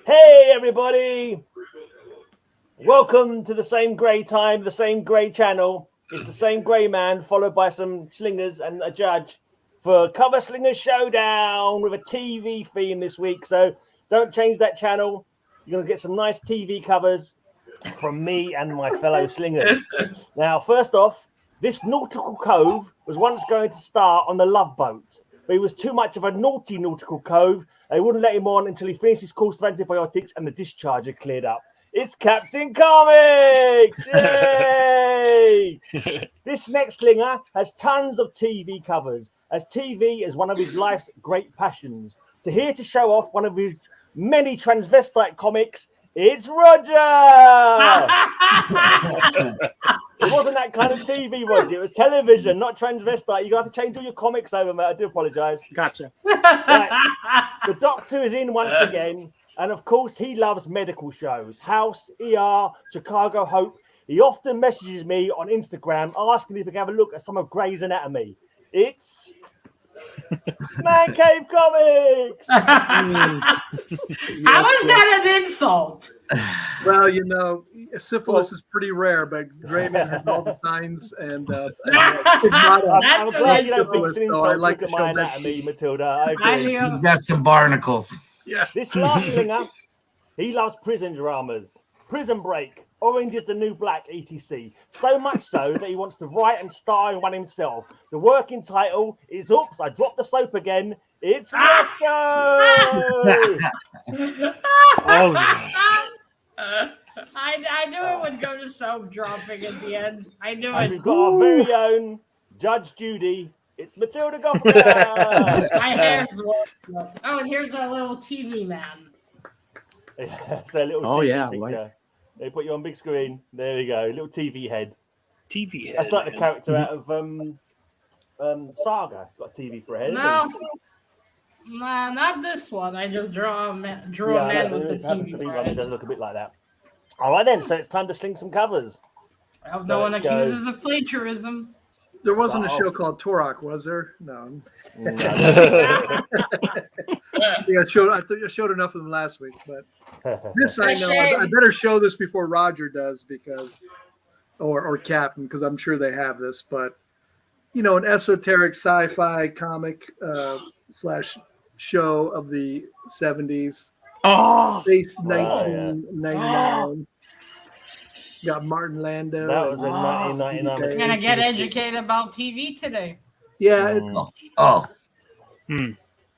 Hey, everybody! Welcome to the same grey time, the same grey channel. It's the same grey man, followed by some slingers and a judge for Cover Slingers Showdown with a TV theme this week. So don't change that channel. You're going to get some nice TV covers from me and my fellow slingers. Now, first off, this nautical cove was once going to start on the Love Boat, but he was too much of a naughty nautical cove. They wouldn't let him on until he finished his course of antibiotics and the discharge had cleared up. It's CapN Comics! Yay! This next slinger has tons of TV covers, as TV is one of his life's great passions. Here to show off one of his many transvestite comics, it's Roger! It wasn't that kind of TV, Roger. It was television, not transvestite. You're going to have to change all your comics over, mate. I do apologise. Gotcha. Right. The Doctor is in once again. And, of course, he loves medical shows. House, ER, Chicago Hope. He often messages me on Instagram asking if we can have a look at some of Grey's Anatomy. It's Man Cave Comics! How is that an insult? Well, you know, syphilis is pretty rare, but Greyman has all the signs, and I'm glad you don't think syphilis, it's an so I insult like to to look at show my that. anatomy, Matilda. I agree. He's got some barnacles. Yeah. This last slinger, he loves prison dramas. Prison Break, Orange is the New Black, etc. So much so that he wants to write and star in one himself. The working title is Oops, I dropped the soap again. It's Roscoe! I knew it would go to soap dropping at the end. I knew And it. we've got our very own Judge Judy. It's Matilda Goffman. My hair's oh, and here's our little TV man. So a little Oh, TV yeah, picture. like- They put you on big screen. There we go. Little TV head. TV head. That's like the character out of Saga. It's got a TV for a head. No, nah, not this one. I just drew a man with the TV It head. does look a bit like that. All right then. So it's time to sling some covers. I hope So no one let's go. accuses of plagiarism. There wasn't a Wow. show called Turok, was there? No. No. Yeah, I showed enough of them last week, but this I know. I better show this before Roger does, because, or Captain, because I'm sure they have this. But you know, an esoteric sci-fi comic slash show of the 70s, Space 1999. Got Martin Landau. That was in 1999. We're gonna get educated about TV today. Yeah, it's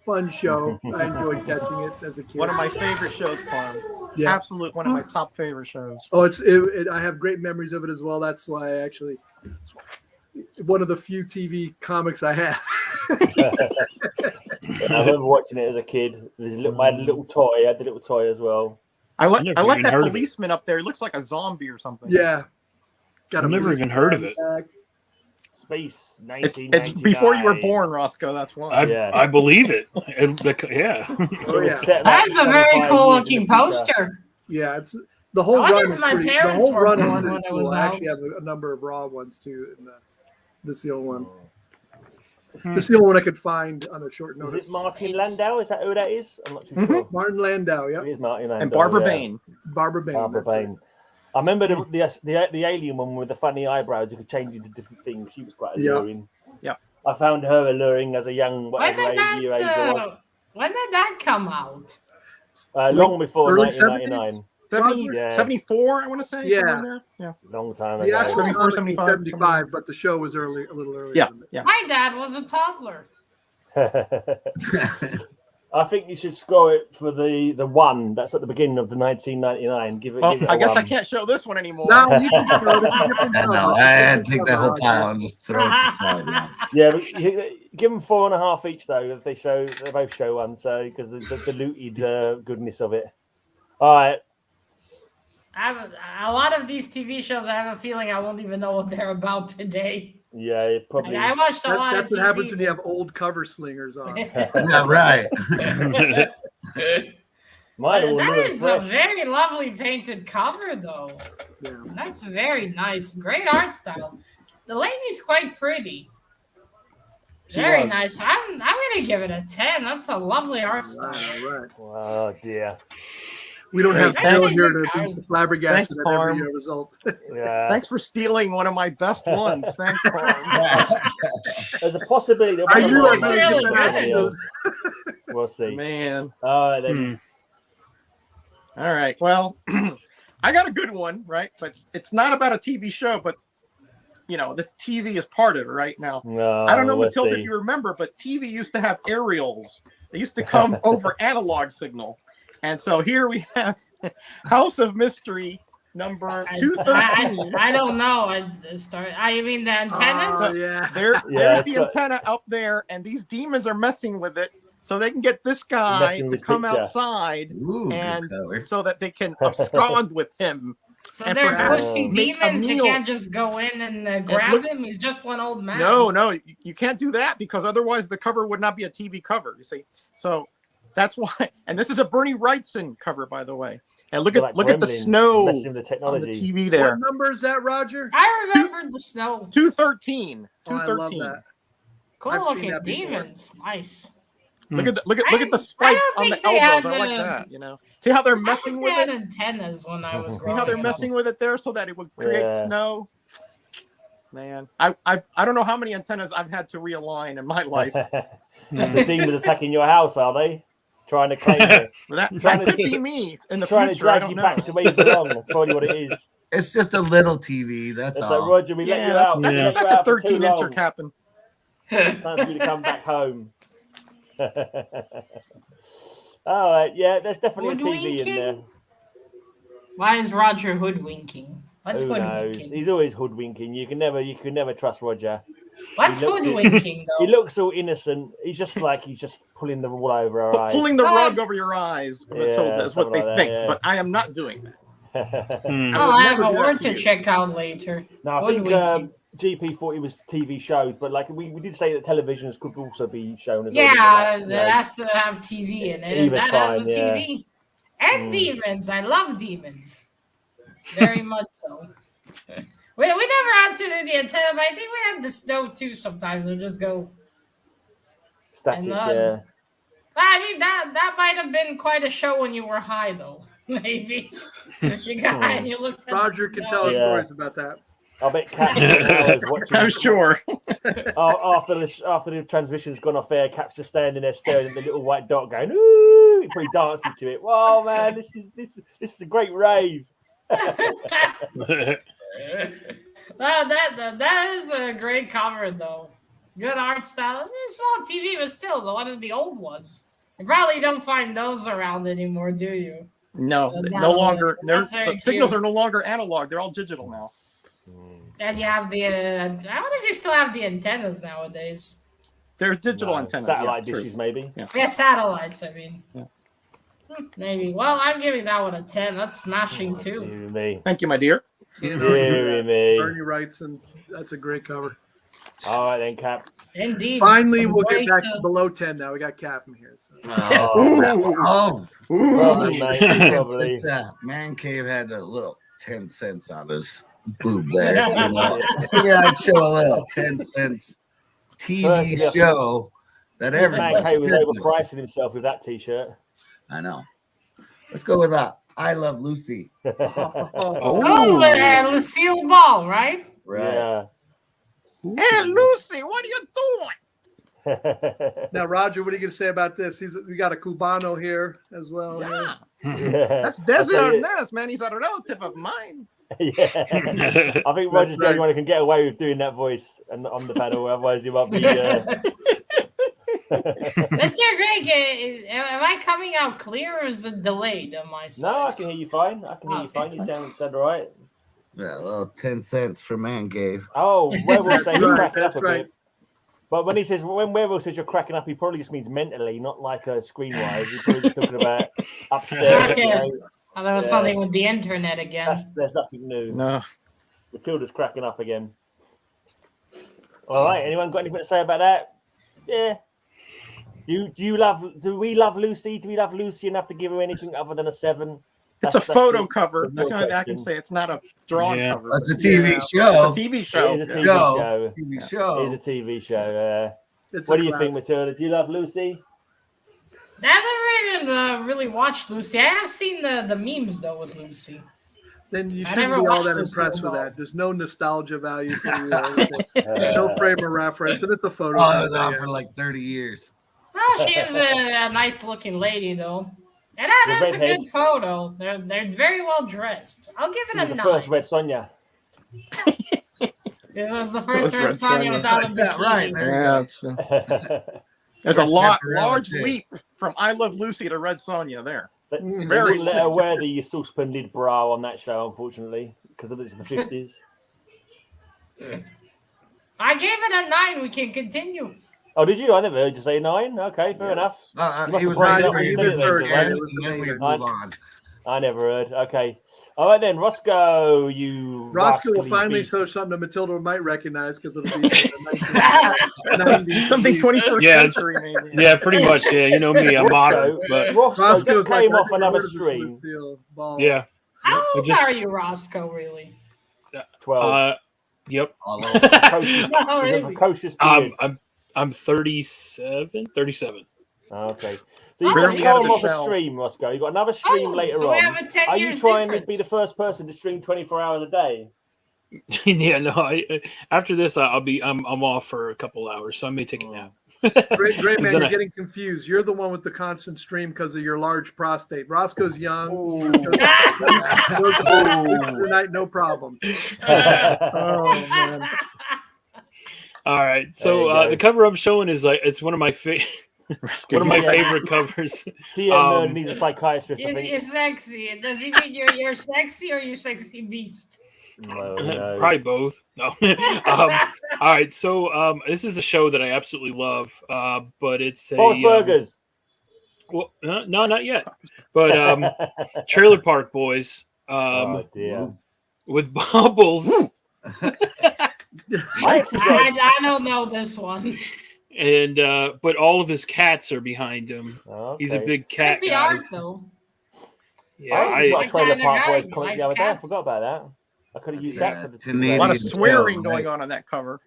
fun show. I enjoyed catching it as a kid. One of my favorite shows, Paul. Yeah. Absolute one of my top favorite shows. Oh, I have great memories of it as well. That's why I actually one of the few TV comics I have. I remember watching it as a kid. I had a little toy. I had the little toy as well. I like even that heard of it. policeman up there. He looks like a zombie or something. Yeah. I've never even heard of it. Space It's 1999. before you were born, Roscoe. That's why. Yeah. I believe it. Yeah. Oh, yeah. That's a very cool looking poster. Yeah, it's the whole I run. wonder Is if my pretty, the parents whole were run born is when pretty it was cool. I out. actually have a number of raw ones too. And this is the only one. This is the only one I could find on a short Is notice. it Martin Landau? Is that who that is? I'm not too sure. Martin Landau, It yeah. is Martin Landau. And Barbara yeah. Bain. Barbara Bain. Barbara Bain. I remember the alien one with the funny eyebrows who could change into different things. She was quite alluring. Yeah. I found her alluring as a young, When whatever did age I was. when did that come out? Long before Early 1999. 70, Yeah. 74, I want to say. Yeah. somewhere in there. Yeah. Long time The ago. actual 74, comic was 75, 75, but the show was a little earlier. Yeah. than that. Yeah. My dad was a toddler. I think you should score it for the one that's at the beginning of the 1999. Give it. Well, give it I a guess I one. can't show this one anymore. No, you can show it. It's a different I know. cover. I had to take that whole pile and just throw it to the side. Man. Yeah, but give them 4.5 each though. If they both show one, so because the diluted goodness of it. All right. A lot of these TV shows, I have a feeling I won't even know what they're about today. Yeah, it probably. I watched a lot That's of what TV. happens when you have old cover slingers on. Yeah, right. Mine all That look is a fresh. very lovely painted cover, though. Yeah. That's very nice. Great art style. The lady's quite pretty. She Very was. nice. I'm gonna give it a 10. That's a lovely art style. Right. Oh dear. We don't have Thanks. Bill here to be Thanks, flabbergasted at every Parm. result. Yeah. Thanks for stealing one of my best ones. Thanks, Parm. There's a possibility that I one knew of I them was might really be good. somebody else. We'll see. Man. All right, then. All right. Well, I got a good one, right? But it's not about a TV show, but this TV is part of it right now. No, I don't know, we'll Matilda, see. if you remember, but TV used to have aerials. They used to come over analog signal. And so here we have House of Mystery number 213. I don't know. I mean the antennas. Yeah. There's it's the got- antenna up there, and these demons are messing with it so they can get this guy Messing with to his come picture. outside Ooh, and good color. so that they can abscond with him. So And they're perhaps ghosty make a demons. You meal. can't just go in and grab look- him. He's just one old man. No, you can't do that because otherwise the cover would not be a TV cover, you see. So that's why. And this is a Bernie Wrightson cover, by the way. And look They're at like look at the gremlins, snow messing with the on the technology. TV there. What number is that, Roger? I remembered the snow. 213. Oh, I love 213. that. Cool I've seen looking that before. demons. Nice. Look at the I spikes don't on the think they elbows. had I like the- that. See how they're I messing think with they had it? antennas when I was See growing how they're up. messing with it there so that it would create Yeah. snow? Man, I don't know how many antennas I've had to realign in my life. The demons attacking your house, are they? Trying to claim you. But that Trying could to- be me in the Trying to future. I drag don't you know. back to where you belong. That's probably what it is. It's just a little TV. That's It's all. like, Roger, we let Yeah, you that's, out. We let you that's out a for too 13-incher, long. Captain. Time for you to come back home. All right, yeah, there's definitely a TV in there. Why is Roger hoodwinking? What's Who knows? hoodwinking? He's always hoodwinking. You can never trust Roger. What's he looks- hoodwinking though? He looks all innocent. He's just pulling the wool over our eyes. Pulling the rug over your eyes, Matilda, is what something they like that, think. yeah. But I am not doing that. Oh, I have never a do that word to to you. check out later. No, I think Hoodwinking. GP thought it was TV shows, but like we did say that televisions could also be shown as Yeah, well, it you know. has to have TV in it. And Eva's that has a fine, yeah. TV. And demons. I love demons. Very much so. We never had to do the antenna, but I think we had the snow too sometimes. We'll just go. Static, And, yeah. I mean, that might have been quite a show when you were high, though. Maybe. You got high and you looked at Roger the can snow. tell us Yeah. stories about that. I bet Cap's hours watching. I'm sure. After the transmission's gone off air, Cap's just standing there staring at the little white dot, going, "Ooh!" He probably dances to it. Wow, man, this is a great rave. Well, that is a great cover, though. Good art style. It's a small TV, but still, one of the old ones. You probably don't find those around anymore, do you? No, Well, no that- longer. that's very The signals cute. are no longer analog. They're all digital now. And you have the. I wonder if you still have the antennas nowadays. They're digital No, antennas. satellite yeah, true. dishes, maybe. Yeah, satellites. I mean. Yeah. Maybe. Well, I'm giving that one a 10. That's smashing too. Dear me. Thank you, my dear. Dear me. Bernie Wrightson. That's a great cover. All right then, Cap. Indeed. Finally, Some we'll get great, back to below 10 now. We got CapN here. So. Oh, Probably, mate, since, probably. Man Cave had a little 10 cents on his boob there. You know? I figured I'd show a little 10 cents TV First, show that Man everybody K was should know. overpricing himself with that T-shirt. I know. Let's go with that. I Love Lucy. Oh, Lucille Ball, right? Right. Yeah. Hey, Lucy, what are you doing? Now, Roger, what are you going to say about this? We got a Cubano here as well. Yeah, Yeah. that's I'll tell Desi you- Arnaz, man. He's a relative of mine. Yeah. I think Roger's the only one who can get away with doing that voice and on the panel. Otherwise, he might be. Mr. Greg, am I coming out clear or is it delayed on my side? No, I can hear you fine. I can hear you fine. You sound all right. Yeah, a little 10 cents for Man Cave. Oh, Werewolf saying you're cracking That's up a right. bit. But when Werewolf says you're cracking up, he probably just means mentally, not like screen-wise. He's probably just talking about upstairs. Okay. You know? Oh, there was Yeah. something with the internet again. There's nothing new. No. Matilda's cracking up again. All right. Anyone got anything to say about that? Yeah. Do we love Lucy? Do we love Lucy enough to give her anything other than a 7? It's a photo the- cover. the That's the real only thing I can question. say. It's not a drawn Yeah. cover. It's a but TV Yeah. show. It's a TV show. It is a TV Go. show. TV It show. is a TV show. It's What a do you think, classic. Matilda? Do you love Lucy? I never even really watched Lucy. I have seen the memes though with Lucy. Then you I shouldn't never be all watched that this impressed with so that. There's no nostalgia value for you. Or anything. No frame of reference, and it's a photo. Oh, I was on for like 30 years. Well, she is a nice looking lady though. And that is a redhead. good photo. They're very well dressed. I'll give She it was a the 9. first Red Sonja. It was the first Red Red Sonja Sonja. without a Yeah, right, bikini. there you Yeah, go. there's a Chris large Pepperell, too. leap from I Love Lucy to Red Sonja there. They Very wouldn't let her wear the saucepan lid bra on that show, unfortunately, because it's the 50s. I gave it a 9. We can continue. Oh, did you? I never heard you say 9. Okay, fair enough. You must He was have right broken up there. when He you said it was then, there, Joanne. and then we move on. I never heard. Okay. All right then, Roscoe, you. Roscoe will rascally finally beast. show something that Matilda might recognize because it'll be the 90s. Something 21st Yeah, it's- century, maybe. Yeah, pretty much. Yeah, you know me, I'm modern, but Roscoe Roscoe's just like, came I off never another heard of this stream. Lucille ball. yeah. How old just- are you, Roscoe, really? 12. Yep. Precocious, No, he's a really. precocious beard. I'm 37. Okay. So Oh, you Barely just out come of the off a shell. stream, Roscoe. You got another stream later so we on. have a 10 Are you years trying to difference. be the first person to stream 24 hours a day? Yeah, no. After this, I'm off for a couple hours, so I may take a nap. Great man, Then you're I- getting confused. You're the one with the constant stream because of your large prostate. Roscoe's young. Ooh. Goes tonight, no problem. Oh, man. All right. There you So go. the cover I'm showing is like it's one of my one of my Yeah. favorite covers. TM needs a psychiatrist, I You're think. sexy. Does he mean you're sexy or you sexy beast? No. Probably both. No. All right. So this is a show that I absolutely love, but it's a Bob's Burgers. well, no, not yet. But Trailer Park Boys Oh, dear. with Bubbles. I actually got- I don't know this one. And but all of his cats are behind him. Okay. He's a big cat Could be guy. art though. Yeah, I actually got I, a Trailer kinda Park guy Boys who comic likes the other day. I cats. forgot about that. I could have used That's that for the Canadian A lot of Canadian swearing film, going right? on that cover.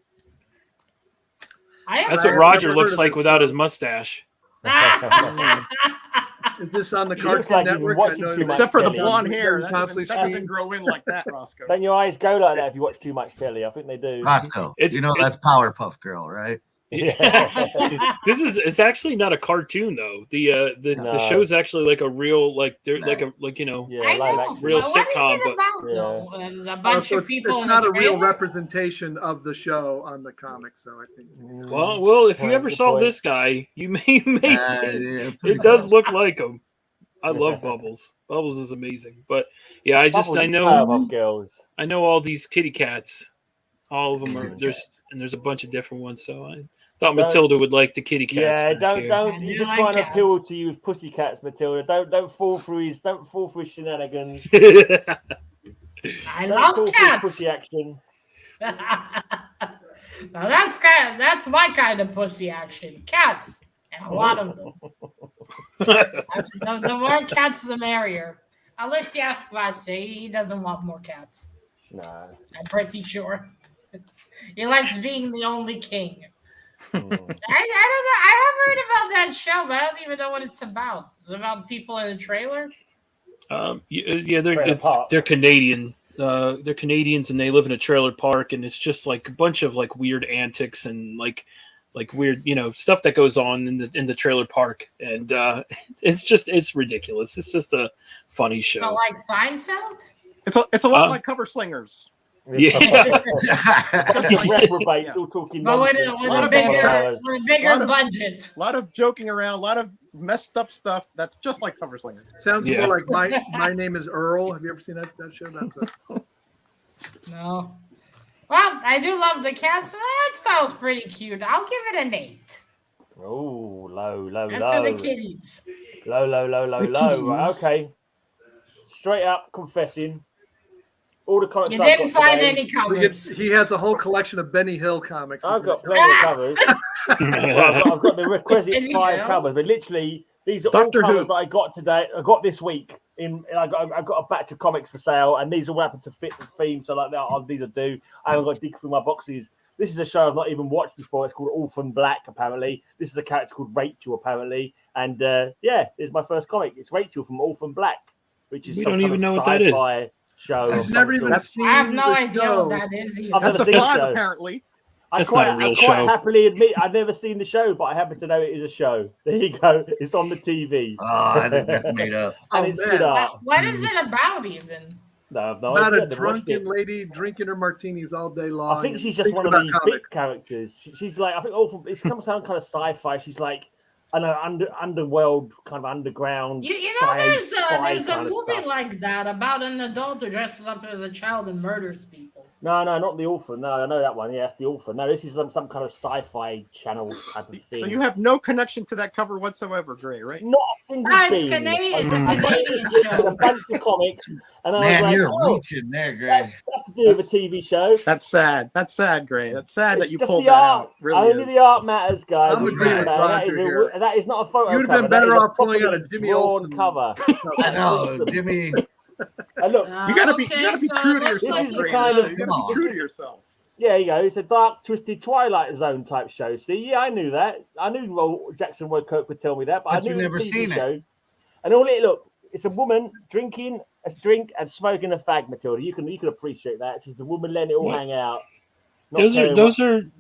I have that's I've what Roger never looks heard of like this without one. his mustache. Is this on the He looks Cartoon like he's been Network? watching I know too it's- much Except for the telly. blonde hair. That Constantly doesn't speaking. grow in like that, Roscoe. Don't your eyes go like that if you watch too much telly? I think they do. Roscoe. It's- You know that's Powerpuff Girl, right? It's actually not a cartoon though. The No. show's actually like a real they're No. like Yeah, I live know. action. Real but what is sitcom, it but- about Yeah. though? A bunch So of people it's in not a a real trailer? representation of the show on the comics, though. I think. well if you Point, ever good saw point. this guy, you may see Yeah, pretty it does close. look like him. I love Bubbles. Bubbles is amazing. But yeah, Bubbles I is know Powerpuff Girls. I know all these kitty cats. All of them are there's a bunch of different ones. So I thought Don't- Matilda would like the kitty cats. Yeah, back here. don't. I He's do just like trying to cats. appeal to you with pussycats, Matilda. Don't fall for his shenanigans. I Don't love fall for his cats. pussy action. Now that's my kind of pussy action. Cats. And a lot of them. The more cats, the merrier. Unless you ask Vassy, he doesn't want more cats. No. I'm pretty sure. He likes being the only king. Mm. I don't know. I have heard about that show, but I don't even know what it's about. It's about people in a trailer. Yeah, Trailer park. they're Canadian. They're Canadians and they live in a trailer park, and it's just like a bunch of like weird antics and like weird stuff that goes on in the trailer park, and it's ridiculous. It's just a funny show. So like Seinfeld? It's a lot like Cover Slingers. Yeah. Just reprobates all talking But with nonsense. a lot of bigger, bananas. with a bigger Lot of- budget. A lot of joking around, a lot of messed up stuff. That's just like Cover Slingers. Sounds Yeah. more like my name is Earl. Have you ever seen that show? That's No. Well, I do love the cats. The art style's pretty cute. I'll give it an 8. Oh, low. That's for the kitties. Low. Right, okay. Straight up confessing. All the comics You I've didn't got find today, any covers. he has a whole collection of Benny Hill comics. I've got plenty of covers. Well, I've got the requisite Benny 5 Hill. covers, but literally these are Doctor all covers Who. that I got today. I got this week. I got a batch of comics for sale, and these all happen to fit the theme. So like, these are due. I haven't got to dig through my boxes. This is a show I've not even watched before. It's called Orphan Black, apparently. This is a character called Rachel, apparently. And it's my first comic. It's Rachel from Orphan Black, which is We some don't kind even of know what that is. sci-fi show. of I've some never even sort. seen I have no the idea show. what that is either. I've never That's a seen the vibe, show. apparently. That's not a real I show. quite happily admit I've never seen the show, but I happen to know it is a show. There you go. It's on the TV. Oh, I think that's made up. And Oh, it's man. good art. What is it about even? No, I've It's no about idea. a I've never watched drunken it. lady drinking her martinis all day long. I think and she's just one thinking of about these comics. big characters. She's like, I think it's come sound kind of sci-fi. She's like an underworld, kind of underground. You know, there's spy a kind of movie stuff. like that about an adult who dresses up as a child and murders people. No, not the Orphan. No, I know that one. Yeah, it's the Orphan. No, this is some kind of sci-fi channel type of thing. So you have no connection to that cover whatsoever, Gray, right? Not a single Ah, it's thing. Canadian. It's a I Canadian just show. a bunch of comics, and I was Man, like, you're oh, reaching there, Gray. that's to do with a TV show. That's sad. That's sad, Gray. That's sad that It's you just pulled the that art. out. Really Only is. the art matters, guys. I'm You agreeing know with that. Roger here. That is not a photo You'd have cover. been better That is off pulling out a properly Jimmy drawn Olsen cover. I know, Jimmy. And look, You gotta be Okay, true to so it looks yourself. this is the Gray. kind of- You gotta be true to yourself. yeah, you go. It's a dark, twisted Twilight Zone type show. See, yeah, I knew that. I knew Jackson Woodcock would tell me that, but I But knew you've it was never a TV seen it. show. And all it look, it's a woman drinking a drink and smoking a fag, Matilda. You can appreciate that. She's a woman letting it all hang out. Not caring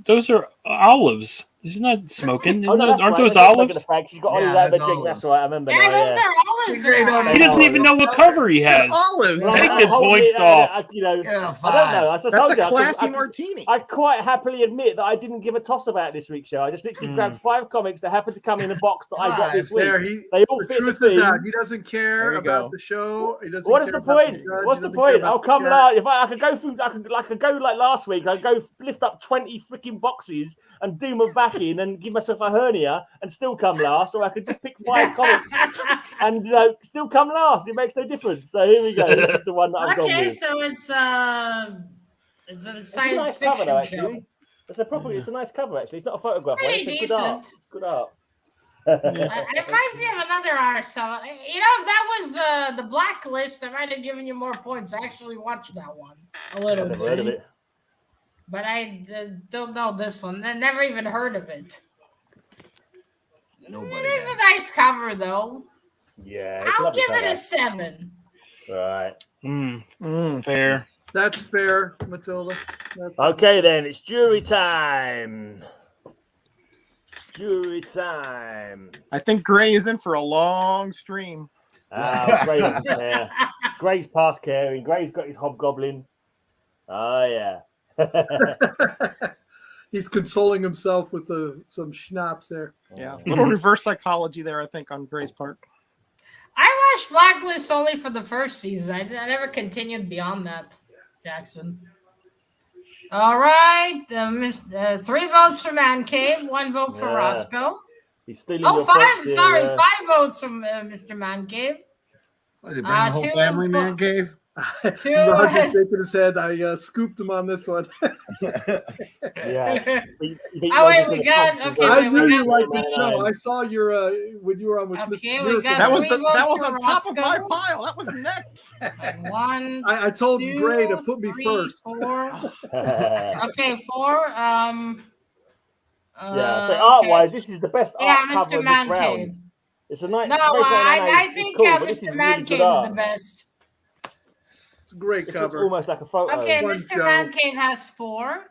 Those are olives. She's not smoking. what- Oh, no, that's Aren't right. those They're not olives? making a fag. She's got Yeah, olives out of her that's drink. That's olives. right. I remember Yeah, now. those Yeah. are always The Grey don't He doesn't even know what cover he has. Olives. Well, Take I'm the holding points it, off. you know, Yeah, I don't five. know. As I That's told a you, classy I martini. I quite happily admit that I didn't give a toss about this week's show. I just literally grabbed 5 comics that happened to come in a box that I got this week. There, They all the fit truth the is theme. out. He doesn't care There you about go. the show. He doesn't. What is care the about point? judge. What's He the doesn't care point? about I'll the come chat. live. If I could go through, I could go like last week. I go lift up 20 freaking boxes and do my back in and give myself a hernia and still come last, or I could just pick 5 comics and still come last. It makes no difference. So here we go. This is the one that I've gone Okay, with. so it's a It's a science nice fiction cover, though, show. actually. It's a nice cover, actually. It's not a photograph. Pretty Right? It's good art. decent. It's good art. It reminds me of another art. So if that was the Blacklist, I might have given you more points. I actually watched that one a little I've never heard of bit, it. but I don't know this one. I never even heard of it. Nobody It is has. a nice cover, though. Yeah, it's a I'll lovely give it cover. a 7. Right. Fair. That's fair, Matilda. That's Okay, then it's jury time. Jury time. I think Gray is in for a long stream. Gray's doesn't care. Gray's past caring. Gray's got his hobgoblin. Oh yeah. He's consoling himself with some schnapps there. Yeah, a little reverse psychology there, I think, on Gray's part. I watched Blacklist only for the first season. I never continued beyond that, Jackson. All right. 3 votes for Man Cave, 1 vote for Yeah. Roscoe. He's stealing Oh, your 5. points here, Sorry, 5 votes from Mr. Man Cave. What, did you bring the whole 2 family, man, cave? 2. Roger's shaking his head. I scooped him on this one. Yeah. Oh, wait, we got- okay, I wait, we really got like three. the show. I saw your when you were on with Okay, Mr. we Miracle. got That was 3 votes that was for on top of my Roscoe. pile. That was next. 1. I told 2, Gray to put me 3, first. 4. Okay, 4. Yeah, so art-wise, okay. this is the best Yeah, art cover Mr. of Man this round. Cave. It's a nice. No, it's very I it's think cool, but this Mr. is Man really good Cave is art. the best. It's a great This looks cover. almost like a photo. Okay, One Mr. show. Man Cave has 4.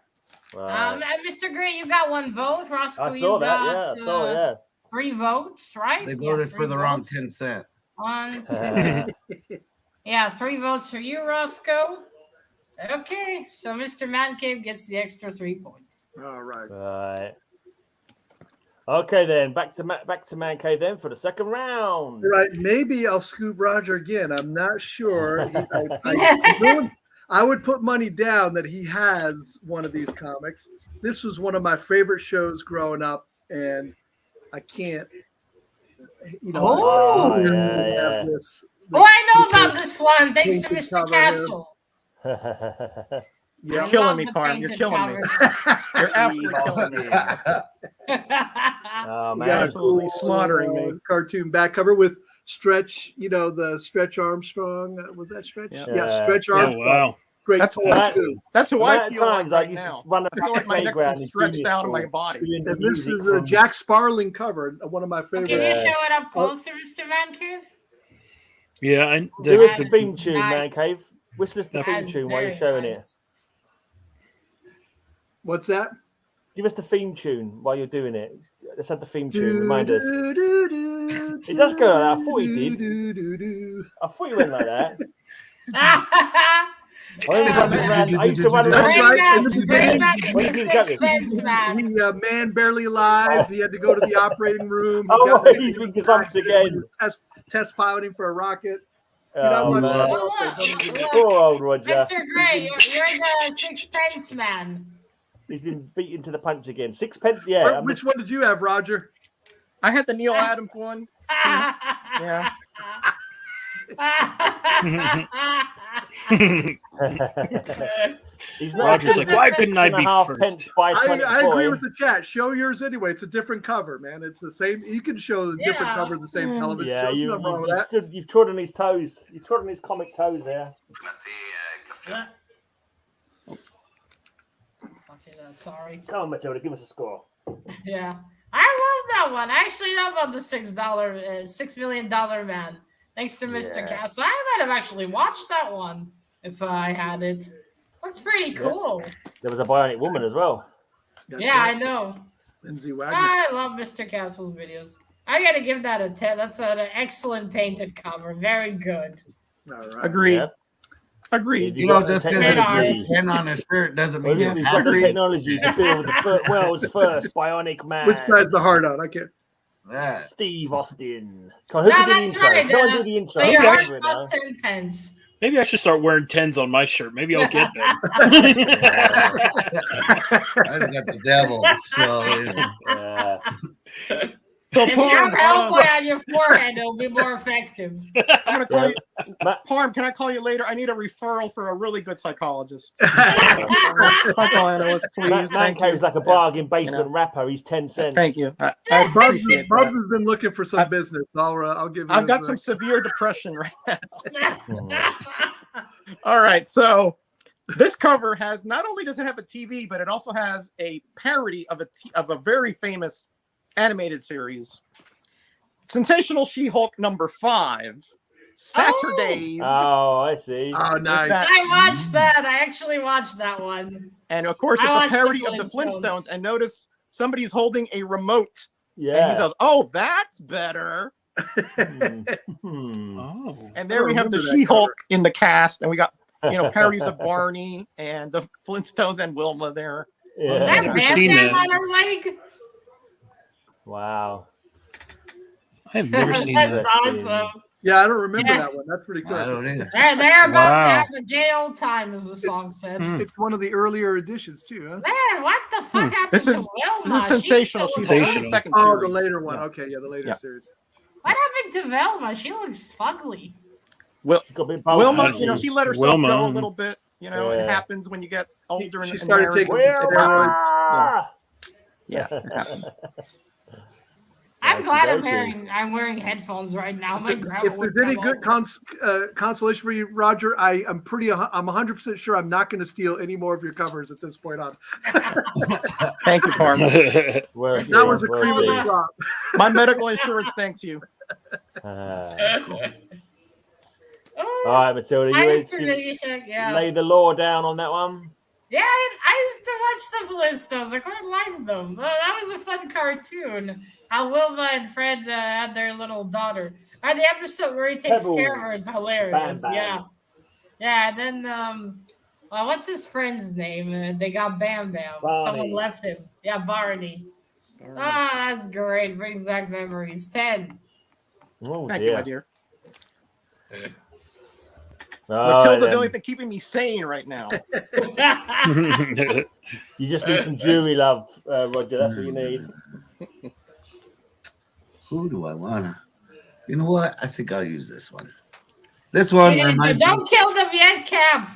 Right. Mr. Gray, you got 1 vote. Roscoe, I you saw that. got Yeah, I saw. Yeah. 3 votes, right? They Yeah, voted 3 for the wrong votes. 10 cent. 1, 2. Uh, Yeah, 3 votes for you, Roscoe. Okay, so Mr. Man Cave gets the extra 3 points. All right. right. Okay, then back to Man Cave then for the second round. All right. Maybe I'll scoop Roger again. I'm not sure. I would put money down that he has one of these comics. This was one of my favorite shows growing up, and I can't. Oh, I yeah. have this Oh, I know about this one. Thanks to painted Mr. cover here. Castle. You're I killing love me, the Parm. You're painted killing me. covers. You're absolutely killing me. Oh You man. got a Absolutely cool, slaughtering me. Cartoon back cover with Stretch, the Stretch Armstrong. Was that Stretch? Yeah. Yeah, Stretch Oh Armstrong. wow. Great That's toy Matt- too. That's who The I amount of feel like times I right used now. to run I feel across like the my neck playground is in stretched junior out of my school body. doing the And this music is a from- Jack Sparling cover, one of my Can favorite. you show it up closer, Mr. Man Cave? Yeah, Do us the- the theme tune, Man nice. Cave. Whistle us the theme That's tune while you're very showing nice. What's that? Give us the theme tune while you're doing it. Let's have the theme tune. Do, Remind us. do, do, do, It does go like that. I thought he do, did. do, do, do. I thought you went like that. Greyman- I used to run around. That's right. In the Greyman beginning, is When the you keep going. sixpence man. man barely alive. He had to go to the operating room. He Oh, got right, he's been gazumped again. Test piloting for a rocket. Oh, watching man. that. Oh, look, look. Poor old Roger. Mr. Gray, you're the sixpence man. He's been beaten to the punch again. Sixpence, yeah. Which one did you have, Roger? I had the Neil Adams one. Yeah. He's not Roger's as like, good as why the couldn't I be 6.5 first? pence by I 20 agree coin. with the chat. Show yours anyway. It's a different cover, man. It's the same. You can show the different Yeah. cover of the same television Yeah, show. There's nothing wrong with that. you've trod on his toes. You've trod on his comic toes there. Okay, sorry. Come on, Matilda, give us a score. Yeah, I love that one. I actually know about the $6 million man. Thanks to Mr. Yeah. Castle. I might have actually watched that one if I had it. Looks pretty cool. There was a Bionic Woman as well. That's Yeah, I right. know. Lindsay Wagner. I love Mr. Castle's videos. I gotta give that a 10. That's an excellent painted cover. Very good. All right. Agreed. Yeah. Agreed. You know, got the just because technology. it's a 10 on a shirt doesn't Well, mean we've you got have the to. technology to build the world's first Bionic Man. Which side's the heart on? I can't. Yeah. Steve Austin. Come on, who No, can do the that's intro? right. Come on, do the intro. So your I'm heart over it now. costs 10 pence. Maybe I should start wearing 10s on my shirt. Maybe I'll get them. I got the devil. So, Yeah. So, If you have Parm, Hellboy on your forehead, it'll be more effective. I'm gonna call you. Matt- Parm, can I call you later? I need a referral for a really good psychologist. Psychoanalyst, please. Man Thank Cave's you. like a bargain basement You know. rapper. He's 10 cents. Thank you. I Bubs, appreciate Bubs that. has been looking for some business. I'll give you. I've got his, some severe depression right now. All right, so this cover has not only does it have a TV, but it also has a parody of a very famous animated series, Sensational She-Hulk #5, Saturdays, Oh, I see. Oh, nice. that- I watched that. I actually watched that one. and of course I it's a watched the parody of the Flintstones. Flintstones. And notice somebody's holding a remote, and he Yeah. says, "Oh, that's better." Hmm. Oh. And there I we have the remember that She-Hulk in the cast, and we got parodies of Barney and the Flintstones and Wilma there. Yeah. That never Bam seen Bam that. on her leg? Wow. I have never seen That's that. awesome. Yeah, I don't remember Yeah. that one. That's pretty I good. don't either. They're about Wow. to have a gay old time, as the song said. Hmm. It's one of the earlier editions too, huh? Man, what the fuck happened This to is Velma? sensational. She's She's still- on the Sensational. second Oh, series. the later one. Yeah. Okay, yeah, the later Yeah. series. What happened to Velma? She looks fugly. She's got a bit bulky. Wilma, she let herself Wilma. go a little bit. It Yeah. happens when you get older. She and started married. taking It steroids. happens. Ah! Yeah, it happens. I'm glad Okay. I'm wearing headphones right now. My grandma If would there's any come good consolation for you, Roger, I'm 100% sure I'm not going to steal any more of your covers at this point on. Thank you, Parm. Where is That he? was a Where cream is of he? the crop. My medical insurance thanks you. Oh, All right, Matilda, I you used to ready to really yeah. lay the law down on that one? Yeah, I used to watch the Flintstones. I quite liked them. That was a fun cartoon. How Wilma and Fred had their little daughter. The episode where he takes care of her is hilarious. Bam, bam. Yeah. Yeah, and then what's his friend's name? They got Bam Bam. Barney. Someone left him. Yeah, Barney. Ah, that's great. Brings back memories. 10. Oh, Thank you, dear. my dear. All Matilda's right, the only thing keeping me sane right now. then. You just need some jury love, Roger. That's what you need. Who do I want to? You know what? I think I'll use this one. This one reminds me. Don't kill them yet, Cap.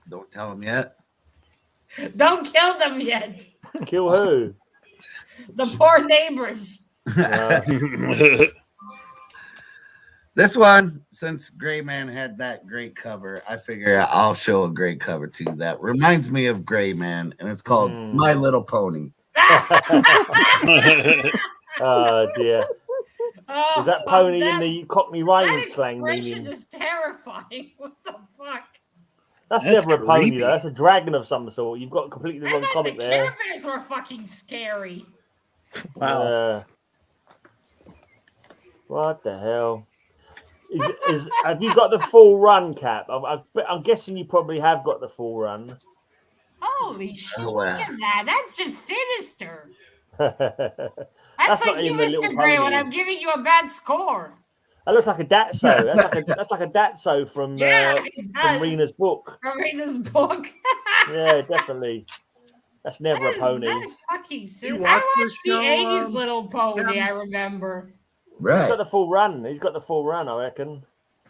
Don't tell him yet. Don't kill them yet. Kill who? The poor neighbors. This one, since Gray Man had that great cover, I figure I'll show a great cover too. That reminds me of Gray Man, and it's called My Little Pony. Oh dear. Oh, Is that fuck, pony in the Cockney rhyming that slang expression meaning? is terrifying. What the fuck? That's That's never a pony creepy. though. That's a dragon of some sort. You've got a completely I wrong thought comic the there. Care Bears were fucking scary. Wow. What the hell? Have you got the full run, Cap? I'm guessing you probably have got the full run. Holy shit! Oh, wow. Look at that. That's just sinister. That That's not like you, even a little Mr. Gray, when pony. I'm giving you a bad score. looks like a Datso. That's like a Datso from Rena's book. From Rena's book. Yeah, definitely. That's never a pony. That is fucking sick. You I watched watched this the show, 80s Little Pony, yeah. I remember. He's Right. got the full run. He's got the full run, I reckon.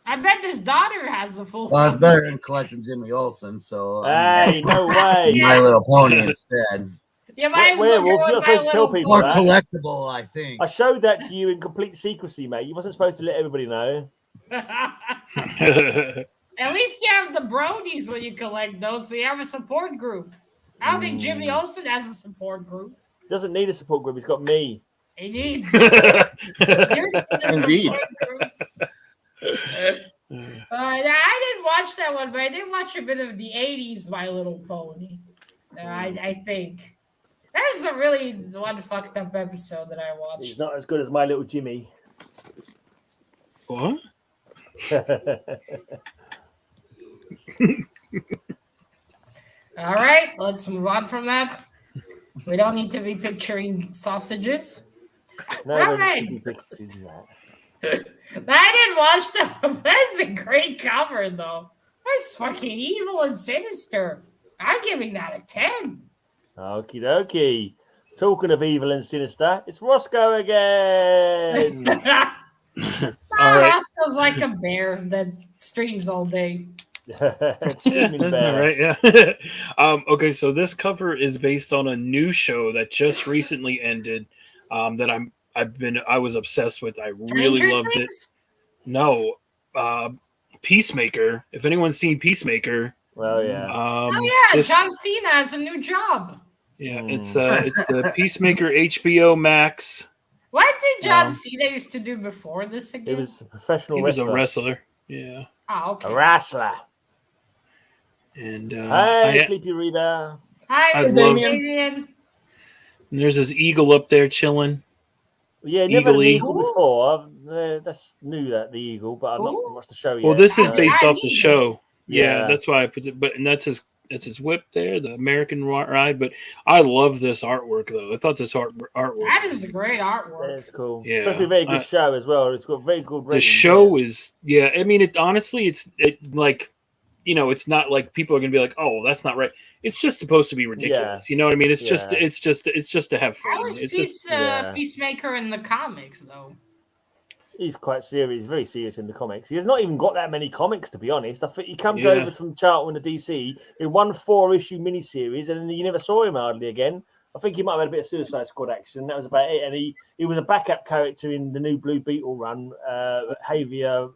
I bet his daughter has the full Well, it's better than collecting Jimmy Olsen, so Hey, no way. My Little Pony instead. You might as well Werewolf, go you're with not My supposed to tell Little people More that. collectible, I think. I showed that to you in complete secrecy, mate. You wasn't supposed to let everybody know. At least you have the bronies when you collect those, so you have a support group. I don't think Jimmy Olsen has a support group. Doesn't need a support group. He's got me. He needs. You're the Indeed. support group. I didn't watch that one, but I did watch a bit of the 80s My Little Pony. I think. That is a really one fucked up episode that I watched. He's not as good as my little Jimmy. What? All right, let's move on from that. We don't need to be picturing sausages. No, All one right. should be picturing that. I didn't watch that. That's a great cover, though. That's fucking evil and sinister. I'm giving that a 10. Okie dokie. Talking of evil and sinister, it's Roscoe again. All right. Roscoe's like a bear that streams all day. Streaming bear. Right, yeah. Okay, so this cover is based on a new show that just recently ended. That I was obsessed with. I really Stranger loved it. Things? No, Peacemaker. If anyone's seen Peacemaker, Well, yeah. Oh yeah, this- John Cena has a new job. yeah, it's the Peacemaker HBO Max. What did John Um, Cena used to do before this again? He was a professional He was a wrestler. wrestler. Yeah, Oh, okay. A wrestler. and Hey, Sleepy Reader. Hi, I Mr. love- Damien. there's this eagle up there chilling. Yeah, never had an Eagle-y. eagle before. That's new, that the eagle, but I've not Ooh. watched the show yet. Well, this is Yeah. based off the Eagle. show. Yeah, Yeah. that's why I put it. But and that's his whip there, the American ride. But I love this artwork though. I thought this artwork. That is great artwork. It's cool. Yeah, It's supposed to be a very good I- show as well. It's got very good The ratings. show is I mean, it honestly, it's like, it's not like people are gonna be like, oh, that's not right. It's just supposed to be ridiculous. You know what I mean? It's just Yeah. it's just to have How fun. is It's just Peacemaker in the comics, though? He's quite serious. He's very serious in the comics. He has not even got that many comics, to be honest. I think he comes Yeah. over from Charlton to DC in one 4-issue miniseries, and then you never saw him hardly again. I think he might have had a bit of Suicide Squad action. That was about it. And he was a backup character in the new Blue Beetle run. Javier,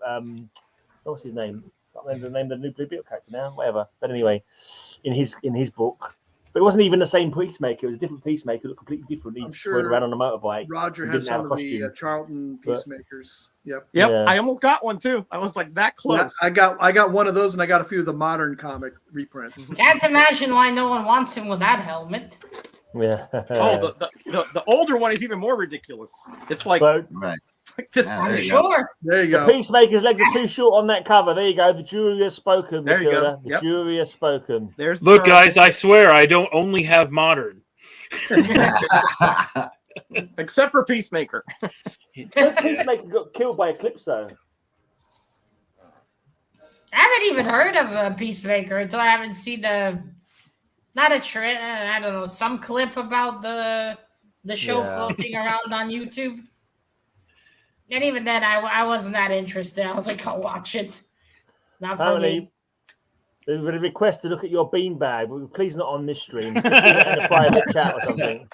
what's his name? I can't remember the name of the new Blue Beetle character now. Whatever. But anyway, in his book. But it wasn't even the same Peacemaker. It was a different Peacemaker. It looked completely different. He I'm just sure rode around on a motorbike. Roger He has didn't have some a of the costume. Charlton But- Peacemakers. Yep. Yep, Yeah. I almost got one too. I was like that Yeah, close. I got one of those, and I got a few of the modern comic reprints. Can't imagine why no one wants him with that helmet. Yeah. Oh, the older one is even more ridiculous. It's like, But Right. like this. Yeah, I'm there you go. sure. There you the go. Peacemaker's legs are too short on that cover. There you go. The jury has spoken, There you go. Matilda. The Yep. jury has spoken. There's the look, Charlton. guys. I swear, I don't only have modern. Except for Peacemaker. Peacemaker got killed by Eclipso. I haven't even heard of Peacemaker until I haven't seen not a trend. I don't know, some clip about the show Yeah. floating around on YouTube. And even then, I wasn't that interested. I was like, I'll watch it. Not for Apparently, me. they've got a request to look at your beanbag, but please not on this stream. Just do it in a private chat or something.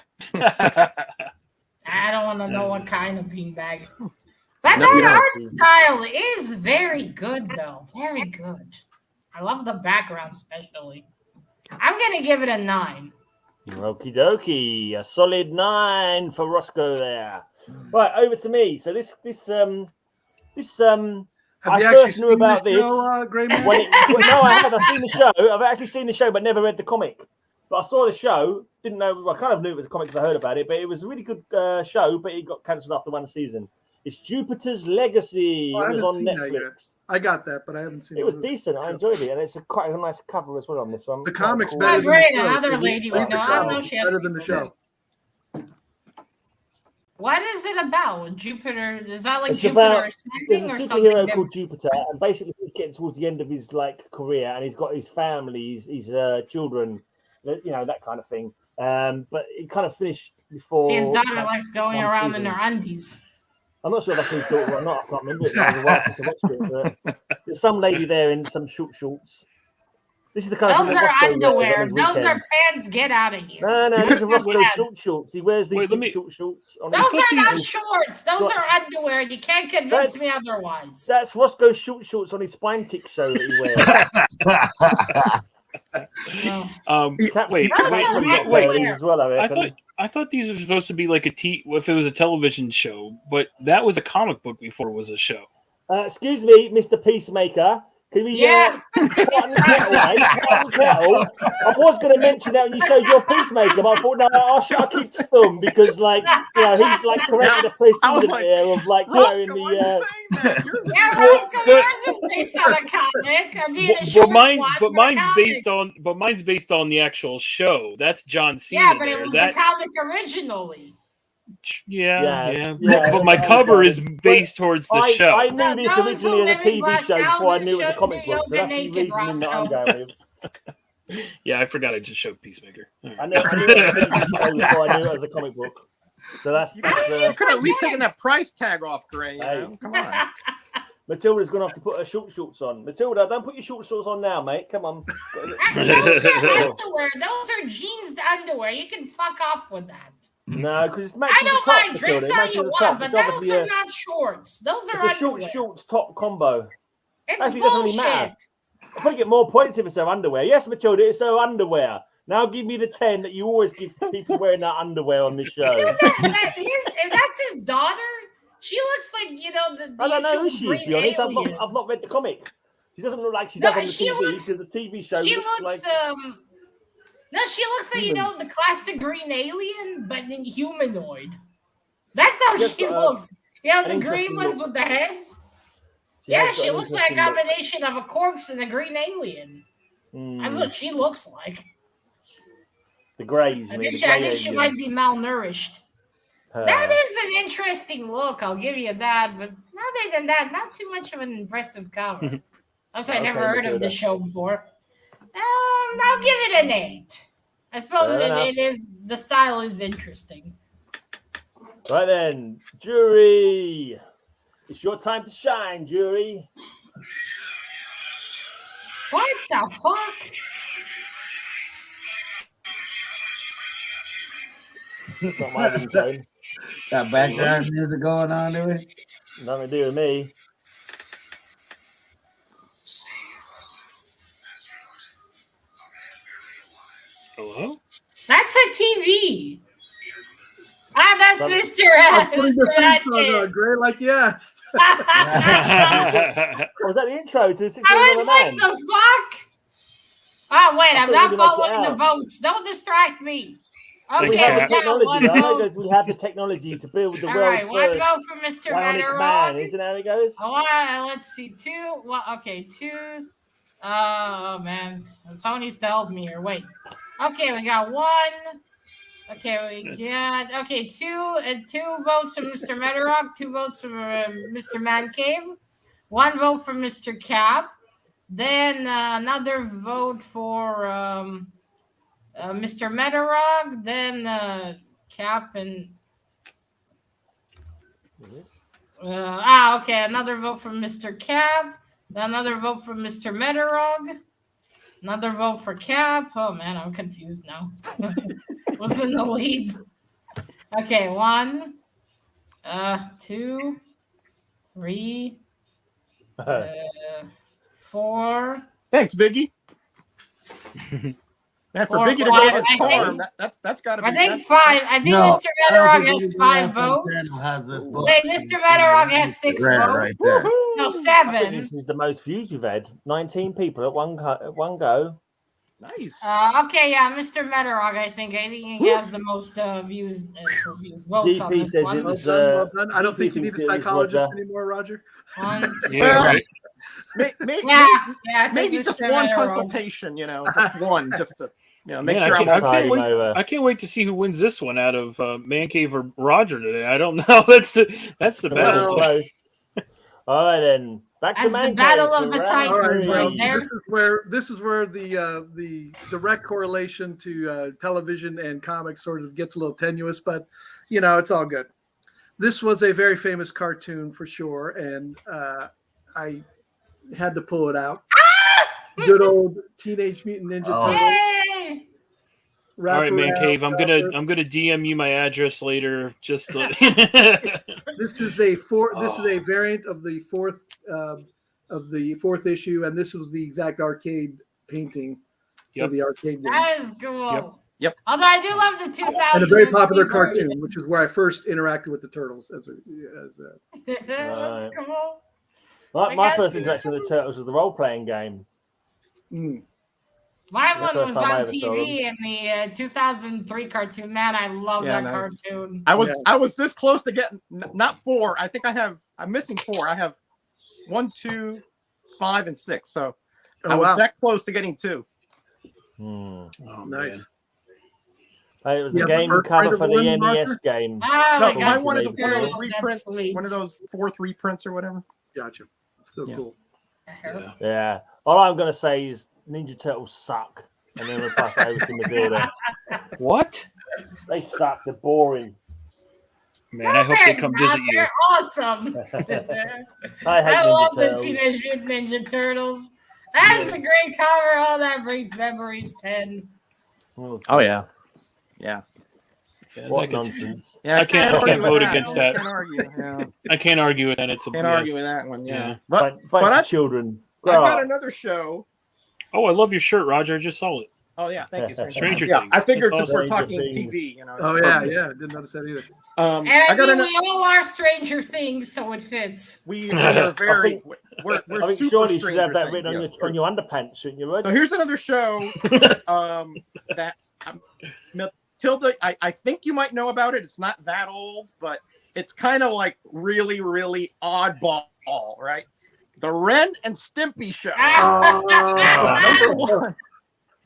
I don't want to know what kind of beanbag. But No, that yeah. art style is very good, though. Very good. I love the background, especially. I'm gonna give it a 9. Okie dokie, a solid 9 for Roscoe there. Right, over to me. So this Have I you first actually knew seen about the show, Gray Man? No, I have. I've seen the show. I've actually seen the show, but never read the comic. But I saw the show. Didn't know. I kind of knew it was a comic because I heard about it. But it was a really good show. But it got cancelled after one season. It's Jupiter's Legacy. Oh, I It was haven't on seen that yet. Netflix. I got that, but I haven't seen It the was movie. decent. I enjoyed it, and it's quite a nice cover as well on this one. The Quite comic's cool. better Oh, than great. the show. Another lady would Read the know. I don't know comic. if she has Better than the people. show. What is it about? Jupiter? Is that like It's Jupiter about- ascending There's or a something superhero different? called Jupiter, and basically he's getting towards the end of his career, and he's got his family, his children, that kind of thing. But it kind of finished before. See, his daughter likes going one around season. in her undies. I'm not sure if that's his daughter or not. I can't remember it. It was a while since I watched it. But there's some lady there in some short shorts. This is the kind of Those thing that are Roscoe wears on underwear. his Those weekend. are pants. Get out of here. No, Those these are are Roscoe's pants. short shorts. He wears these Wait, let me- short shorts. On Those his... are not these- shorts. Those Got- are underwear. You can't convince me otherwise. That's Roscoe's short shorts on his spine tick show that he wears. No. Wait, Those are underwear. as well, I I reckon. thought these were supposed to be like if it was a television show, but that was a comic book before it was a show. Excuse me, Mr. Peacemaker. Can we Yeah. pot and kettle, mate? Pot and kettle. I was going to mention that when you showed your Peacemaker, but I thought, no, I'll keep stum because, he's corrected a I was precedent like, here of carrying Roscoe, why are you the. saying that? You're just- Yeah, Well, Roscoe, but- yours is based on a comic. I mean, a short But mine's based on the actual show. That's John Cena. Yeah, but there. it was That, a comic originally. yeah. Yeah, But my cover is based towards the I show. knew this Those originally who as a live in TV glass show before I houses knew it was a shouldn't comic be book. So that's the naked, reasoning that I'm Roscoe. going with. Yeah, I forgot I just showed Peacemaker. All I right. knew it was a TV show before I knew it was a comic book. So that's You could have at least taken that price tag off, Gray. You know? Come on. Matilda's going to have to put her short shorts on. Matilda, don't put your short shorts on now, mate. Come on. Those are underwear. Those are jeans underwear. You can fuck off with that. No, because it's matches I don't the top, mind Matilda. drinks It how matches you the want, top. but It's those obviously are not shorts. Those are it's a short underwear. shorts top combo. It's Actually, it doesn't really matter. bullshit. I'll probably get more points if it's her underwear. Yes, Matilda, it's her underwear. Now give me the 10 that you always give people wearing that underwear on this show. If that's his daughter, she looks like, the I don't know who usual she is, green to be honest. alien. I've not read the comic. She doesn't look like she No, does on the she TV looks- because the TV show She looks looks, like. no, she looks like, humans. the classic green alien, but in humanoid. That's how Yes, she looks. The an green interesting ones look. with the heads. She has Yeah, got she an looks like a interesting look. combination of a corpse and a green alien. That's Mm, what she looks like. the greys. I you mean, think, the she, I grey think she aliens. might be malnourished. Uh, That is an interesting look. I'll give you that. But other than that, not too much of an impressive cover. Unless I Okay, never heard of Matilda. the show before. I'll give it an 8. I suppose Fair enough. it is. The style is interesting. Right then, jury. It's your time to shine, jury. What the fuck? It's not my ringtone. Got background music going on to it. Nothing to do with me. Hello? That's a TV. That's Some- Mr. I'm putting the theme song Radkin. on, Gray, like you asked. I Oh, was that the intro to the 6 was like, the fuck? Oh, wait, I I'm thought not you were gonna following make the it votes. Don't distract me. Thanks, We Okay, have we the Kat. got technology, one though. vote. Because we have the technology to build the All world's right, one first vote for Mr. bionic man. Metarog. Isn't that how it goes? Let's see, 2. Well, okay, 2. Oh, man. Someone needs to help me here. Wait. Okay, we got 1. Okay, we got 2 votes from Mr. Metarog, 2 votes from Mr. Man Cave, 1 vote from Mr. Cap, then another vote for Mr. Metarog, then Cap and another vote from Mr. Cap, another vote from Mr. Metarog. Another vote for Cap. Oh man, I'm confused now. Was in the lead. Okay, 1, 2, 3, 4. Thanks, Biggie. And for 4, Biggie to 5, go his I farm, think. that's got to be. I think that's- 5. I think No, Mr. Metarog has 5 votes. votes. Wait, Mr. Metarog has 6 Rare votes. right there. Woohoo! No, I think 7. this is the most views you've had. 19 people at one go. Nice. Okay, yeah, Mr. Metarog, I think he has the most views votes on DP this says one. it was, Well done. I don't think you DP need a says it was psychologist Roger. anymore, Roger. 1, 2, Yeah, Well, right. Maybe I think maybe Mr. just one Metarog. consultation, just one, just to make Yeah, sure I'm Tide him wait. over. I can't wait to see who wins this one out of Man Cave or Roger today. I don't know. That's the battle. Well, all right then. Back to That's Man the battle Cave of for the round All right, Titans three. right there. this is where the direct correlation to television and comics sort of gets a little tenuous, but it's all good. This was a very famous cartoon for sure, and I had to pull it out. Good old Teenage Mutant Ninja Turtles. Yay! All right, Man wraparound Cave. I'm wrapper. gonna DM you my address later. Just to... This is a variant of the fourth issue, and this was the exact arcade painting Yep. of the arcade game. That is cool. Yep. Although I do love the 2000. And a very popular cartoon, which is where I first interacted with the turtles as a That's cool. My got first two interaction with the turtles. Turtles was the role-playing game. My The one first was time I on ever saw TV in the 2003 cartoon. Man, I love Yeah, that nice. cartoon. I was this close to getting not 4. I think I'm missing 4. I have 1, 2, 5, and 6. So I was that close to getting 2. Oh, Nice. It was You the have the game first cover grade for of the one, NES Roger? game. Oh, No, my my God, one is one of those Turtles, that's reprints. sweet. One of those 4th reprints or whatever. Gotcha. Still cool. Yeah. Yeah. All I'm going to say is Ninja Turtles suck. And then we'll pass it over to Matilda. What? They suck. They're boring. Man, I hope they come visit you. They're awesome. I hate I Ninja love the Turtles. Teenage Mutant Ninja Turtles. That's a great cover. Oh, that brings memories 10. Oh yeah. Yeah, What that gets- nonsense. Yeah, I can't argue with vote that. against that. Can't argue. Yeah. I can't argue with that. It's a Can't argue with that one. Yeah. Yeah. But Bunch I- of children. I've Grow got up. another show. Oh, I love your shirt, Roger. I just saw it. Oh yeah, thank you. Stranger yeah, Things. I figured That's since we're awesome. talking Stranger TV, it's Oh yeah, perfect. yeah. Didn't notice that either. And I I got mean, another. we all are Stranger Things, so it fits. We are very. think- we're I think super surely you should Stranger have that Things, written yes. on your underpants, shouldn't you, Rod? So here's another show that Matilda, I think you might know about it. It's not that old, but it's kind of like really, really oddball, right? The Ren and Stimpy Show. Number 1.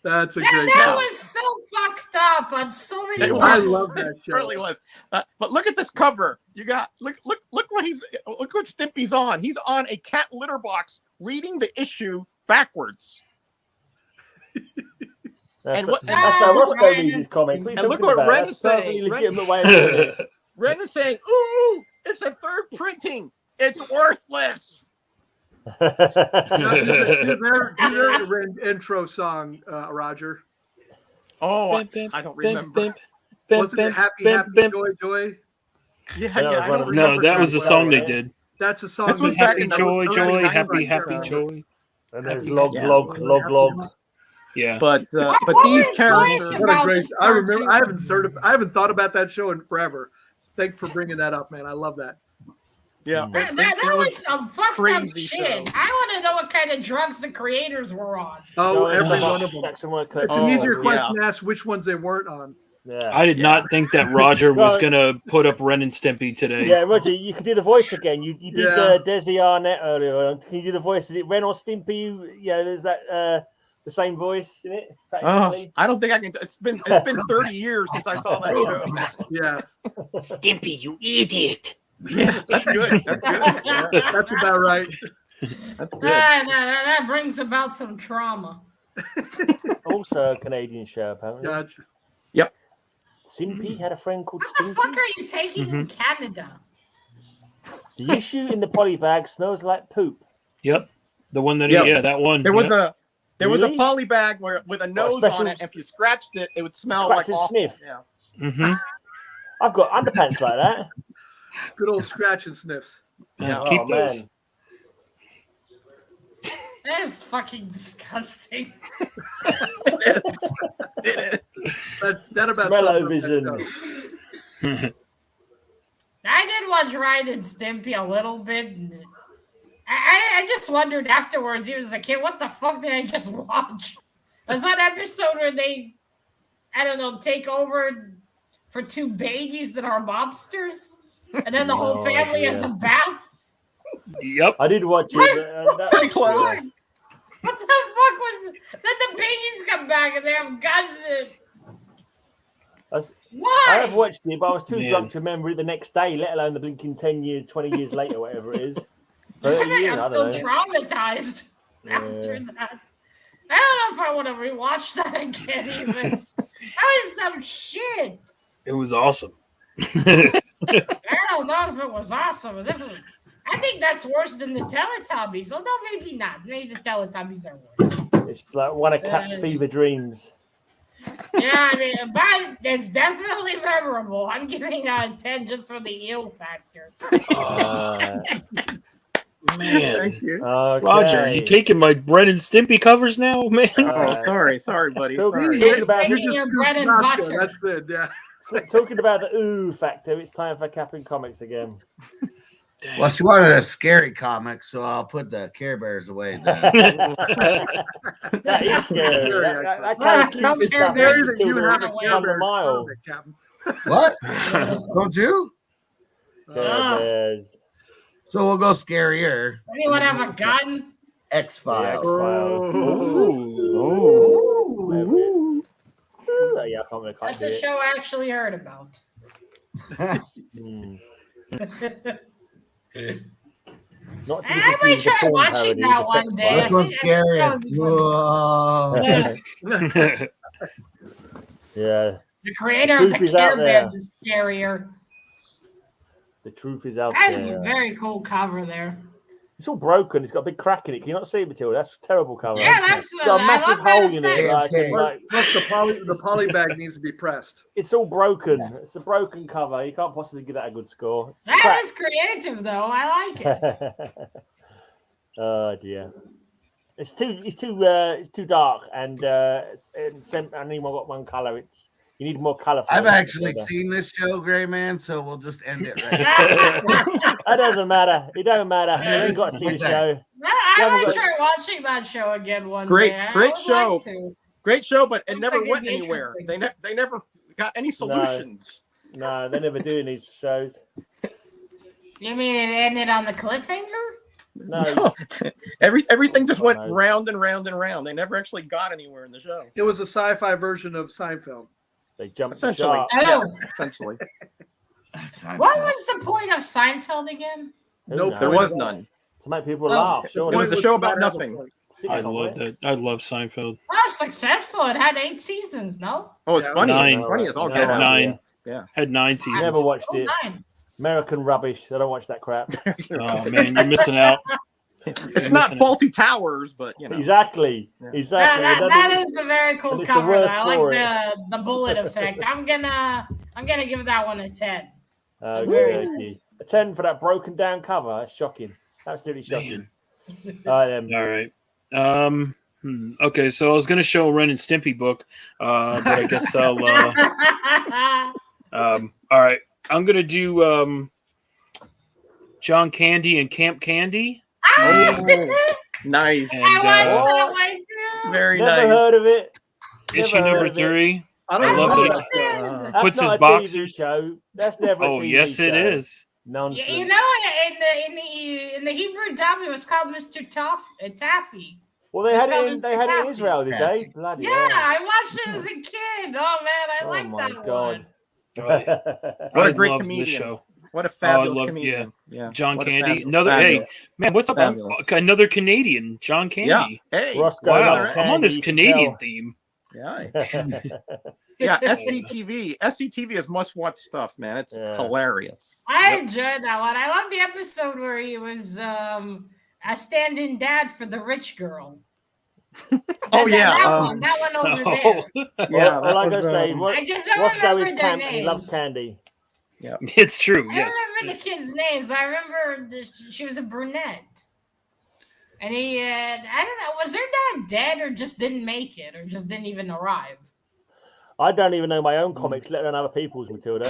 That's a Yeah, great that show. was so fucked up on so many It levels. I love that It show. really was. But look at this cover. You got look what Stimpy's on. He's on a cat litter box reading the issue backwards. That's, and what- that's how Roscoe Ren- reads his comments. What are you and look talking what about? Ren That's is a perfectly saying. legitimate way of doing it. Ren is saying, "Ooh, it's a third printing. It's worthless." Do their intro song, Roger. Oh, I don't remember. Wasn't it Happy, Happy, Joy, Joy? Yeah, That was I one don't of the- remember. No, that was the song they did. That's the song. This was that- back Happy in the joy, early joy, 90s, happy, happy so- joy. And there's Happy, log, yeah. log, log, log. Yeah. But What these was characters. choice What a about great! this I remember. cartoon? I haven't thought about that show in forever. Thanks for bringing that up, man. I love that. Yeah, That it was some fucked up crazy shit. show. I want to know what kind of drugs the creators were on. Oh, No, every it's one of them. Jackson White It's Curtis. an easier yeah. question to ask which ones they weren't on. Yeah. I did not think that Roger was Well- going to put up Ren and Stimpy today. Yeah, Roger, you could do the voice again. You did Yeah. Desi Arnett earlier on. Can you do the voice? Is it Ren or Stimpy? Yeah, there's that the same voice in it. Oh, Practically. I don't think I can. It's been 30 years since I saw that show. Yeah, Stimpy, you idiot. Yeah, that's good. That's good. Yeah, that's about right. that's good. That brings about some trauma. Also a Canadian show, apparently. Gotcha. Simpy had a friend called What the fuck Stimpy. are you taking in Canada? The issue in the polybag smells like poop. Yep. The one that, Yep. yeah, that one. There was Yep. a Really? poly bag with a nose special on it. If you scratched it, it would smell Scratch like and awful. sniff. Yeah. Mhm. I've got underpants like that. Good old scratch and sniffs. Yeah. Keep Oh, those. man. That is fucking disgusting. That about Smell-o-vision. I did watch Ryan and Stimpy a little bit. And I just wondered afterwards, even as a kid, what the fuck did I just watch? There's that episode where they, I don't know, take over for two babies that are mobsters, and then the whole No family has idea. a bath. Yep. I did watch What? it. But, Pretty close. What the fuck was? Then the babies come back and they have guns. Why? I have watched it, but I was too Man. drunk to remember it the next day, let alone the blinking 10 years, 20 years later, whatever it is. I 30 think years, I'm I still don't know. traumatized after that. I don't know if I want to rewatch that again, even. That was some shit. It was awesome. I don't know if it was awesome. I think that's worse than the Teletubbies, although maybe not. Maybe the Teletubbies are worse. It's like one of Cap's fever dreams. Yeah, I mean, but it's definitely memorable. I'm giving it out of 10 just for the eel factor. Man. Thank you. Okay. Roger, you taking my Bren and Stimpy covers now, man? Oh, sorry, buddy. So Sorry. talking about, Taking your bread and Vodka, butter. That's it. Yeah. talking about the ooh factor, it's time for CapN Comics again. Well, she wanted a scary comic, so I'll put the Care Bears away then. That is scary. That kind of Don't cute care stuff Bears is that still you have a the Care 1 Bears mile. comic, Captain. What? Don't you? Care Bears. So we'll go scarier. Anyone have a gun? X-Files. Ooh. Yeah, I can't That's do a it. show I actually heard about. Mm. Not to be I confused might with the try porn watching parody, that the one sex day. Which one's scarier? Yeah. Yeah, The creator The of the truth is out Care there. Bears is scarier. the truth is out That is a there. very cool cover there. It's all broken. It's got a big crack in it. Can you not see it, Matilda? That's a terrible cover. Yeah, that's It's got a I massive love that hole in it. effect. Like, and, like, Plus the poly bag needs to be pressed. it's all broken. It's a broken cover. You can't possibly give that a good score. It's That crap. is creative, though. I like it. Oh dear. It's too dark, and I only got one color. You need more color. I've actually seen this show, Gray Man, so we'll just end it right That doesn't matter. It doesn't matter. Yeah, You ain't got to see the okay. show. I haven't might got- try watching that show again one Great- day. I great would show. like to. Great show, but it Looks never like it'd went be anywhere. interesting. They never got any solutions. No, they're never doing these shows. You mean it ended on the cliffhanger? No, Everything just went Nice. round and round and round. They never actually got anywhere in the show. It was a sci-fi version of Seinfeld. they jumped the Essentially, shark. yeah, Oh. essentially, What was the point of Seinfeld again? Who No, knows? there was none. To make people Oh. laugh. It Surely. was a Point show to about not have a nothing. point. I Sitcom, love right? that. I love Seinfeld. Oh, successful. It had 8 seasons, no? Oh, it's Yeah, funny. nine. It's funny as all No, get out. 9. Yeah. Had 9 Never seasons. watched Oh, it. 9. American rubbish. I don't watch that crap. Oh man, you're missing out. It's not faulty towers, but you know. Exactly. Yeah. Exactly. That is a very cool and it's the cover. worst I like for it. the bullet effect. I'm gonna give that one a 10. Okay, very okay. nice. A 10 for that broken down cover. That's shocking. Absolutely shocking. All right, then. All right. Okay, so I was gonna show a Ren and Stimpy book, but I guess I'll. All right, I'm gonna do John Candy and Camp Candy. Nice. And, I watched uh, that one too. Very Never nice. heard of it. Issue Never heard number of it. 3. I I don't love know it. that. That's Puts not his a TV boxers- show. That's never a Oh TV yes, show. it is. Nonsense. You know, in the Hebrew dub, it was called Mr. Taffy. Well, they It's had called it in Mr. Israel, did they? Taffy. Bloody Yeah, hell. I watched it as a kid. Oh man, I Oh like my that God. one. What a I great love this comedian. show. What a fabulous love- comedian. Yeah. John What a Candy. fabulous- Another fabulous. man, what's up? Fabulous. Another Canadian, John Candy. Yeah. Hey. Roscoe Wow, loves I'm on this candy, you can Canadian tell. theme. Yeah. Yeah. SCTV. SCTV is must-watch stuff, man. It's Yeah. hilarious. I enjoyed that one. I love the episode where he was a stand-in dad for the rich girl. Oh yeah. That one over there. Oh, Yeah. Well, like I that was, say, I just don't Roscoe remember is their candy. He loves names. candy. Yeah, It's true. I Yes. remember the kids' names. I remember she was a brunette. And he, I don't know, was her dad dead or just didn't make it or just didn't even arrive? I don't even know my own comics, let alone other people's, Matilda.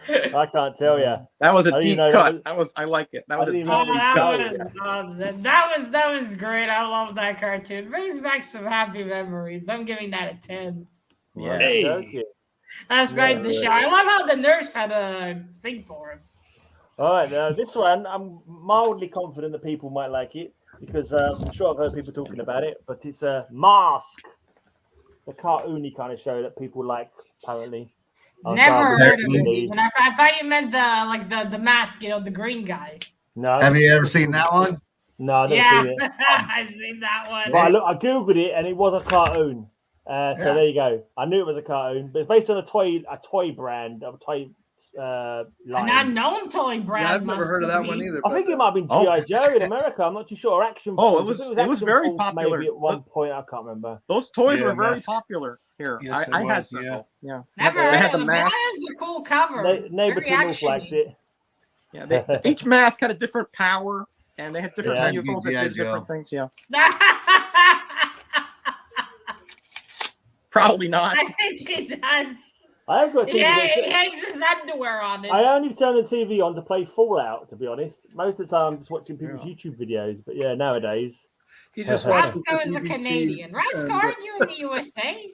I can't tell you. that was a I didn't deep know cut. that I like it. That I was a didn't deep even cut. That was great. I love that cartoon. Brings back some happy memories. I'm giving that a 10. Yeah. Hey. Okay. That's great to show. I love how the nurse had a thing for him. All right, now this one, I'm mildly confident that people might like it because I'm sure I've heard people talking about it, but it's a Mask. It's a cartoony kind of show that people like, apparently. Never heard of it. Believe. I thought you meant the mask, the green guy. No. Have you ever seen that one? No, I've never Yeah, seen it. I've seen that one. But I googled it and it was a cartoon. So there you go. I knew it was a cartoon, but it's based on a toy brand, a toy An line. unknown toy brand. Yeah, I've never heard of that one either. I think it might have been G.I. Joe in America. I'm not too sure. Action Oh, Force. it If was Action very Force popular. Maybe at one point, I can't remember. Those toys Yeah, were very Mask. popular here. Yes, I it had was, several. Yeah. Never They heard had of the it. mask. That is a cool cover. Neighbor Very to North likes it. Yeah, each mask had a different power, and they had different Yeah. vehicles that G.I. did different Joe. things. Yeah, I probably not. think he does. I have got TV. Yeah, he hangs his underwear on it. I only turn the TV on to play Fallout, to be honest. Most of the time, I'm just watching people's YouTube videos. But yeah, nowadays. He just watches Roscoe the is a BBC Canadian. Roscoe, and, aren't you in the USA?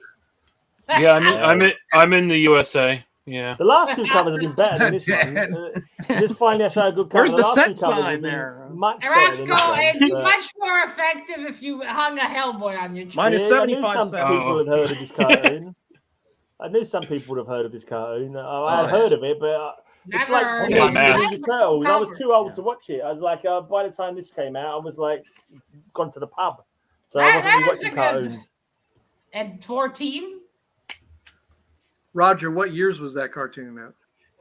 Yeah, I'm in the USA. Yeah. The last two covers have been better than this one. Just finally, I show a good cover. Where's the last set two covers sign have been there? Much better than Roscoe, this it'd be one. much more effective if you hung a Hellboy on your tree. Mine is Yeah, I knew 75 some cents. people had heard of this cartoon. I knew some people would have heard of this cartoon. I had heard of it, but it's Never like heard Teenage of it. Mutant That's Ninja a Turtles. cool I was cover. too old to watch it. I was like, by the time this came out, I was like, gone to the pub. So I That wasn't really is a watching good- cartoons. At 14? Roger, what years was that cartoon at?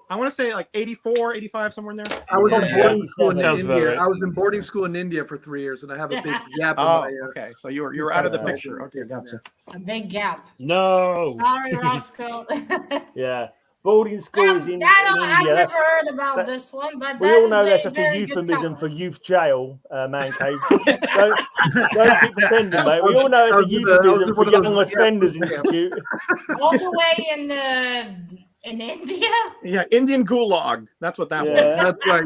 I want to say like 84, 85, somewhere in there. I was in Yeah. boarding school in Sounds about India. right. I was in boarding school in India for 3 years, and I have a big gap in Oh, my. okay. So you were out of the Yeah. picture. Okay, gotcha. A big gap. No. Sorry, Roscoe. Yeah. Boarding schools in I've India. never That's, heard about that- this one, but we that all is know that's a just a very good euphemism cover. for youth jail, man cave. don't keep pretending, mate. We all know it's I a was in euphemism for one of those Young Offenders Institute. All the way in India? Yeah, Indian Gulag. That's what that was. Yeah. That's right.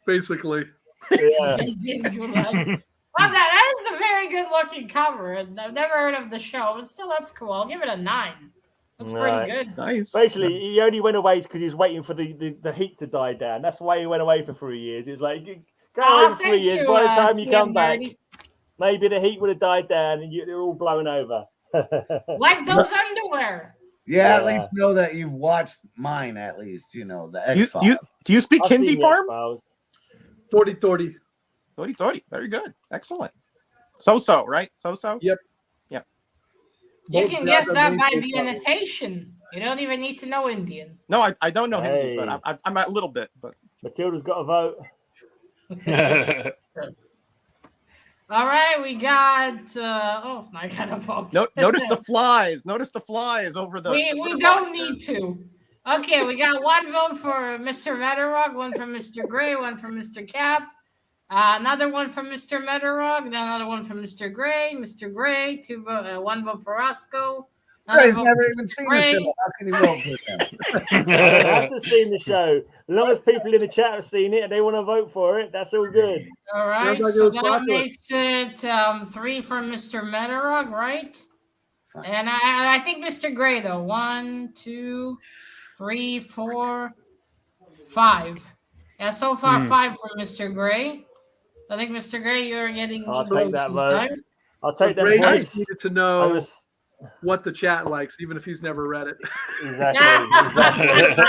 Basically, Yeah. Indian Gulag. Well, that is a very good looking cover, and I've never heard of the show, but still, that's cool. I'll give it a 9. That's Right. pretty good. Nice. Basically, he only went away because he was waiting for the heat to die down. That's why he went away for 3 years. It was like, go away for 3 thank years. you, By the time you TM come back, Nerdy. maybe the heat would have died down and you're all blown over. Like those underwear. Yeah, at Yeah. least know that you've watched mine. At least the You, X do, you, Files. do you speak I've seen Hindi, the Farm? X-Files. 40. Tori. Very good. Excellent. So, right? So? Yep. You Both can guys guess are that main by course the covers. annotation. You don't even need to know Indian. No, I don't know Hindi, but Hey. I'm a little bit. But Matilda's got a vote. All right, we got. I got a vote. notice the flies. Notice the flies over the. we don't need to. Okay, we got one vote for Mr. Metarog, one from Mr. Gray, one from Mr. Cap, another one from Mr. Metarog, then another one from Mr. Gray. Mr. Gray, one vote for Roscoe. another He's vote never for even Mr. seen Gray. the show. How can he vote for them? I've just seen the show. As long as people in the chat have seen it and they want to vote for it, that's all good. All right, Sounds like it so was that popular. makes it 3 from Mr. Metarog, right? Fine. And I think Mr. Gray, though. 1, 2, 3, 4, 5. Yeah, so far 5 for Mr. Gray. I think Mr. Gray, you're getting I'll these take votes that this vote. time. I'll So take that Ray voice. just needed to I know was- what the chat likes, even if he's never read it. Exactly.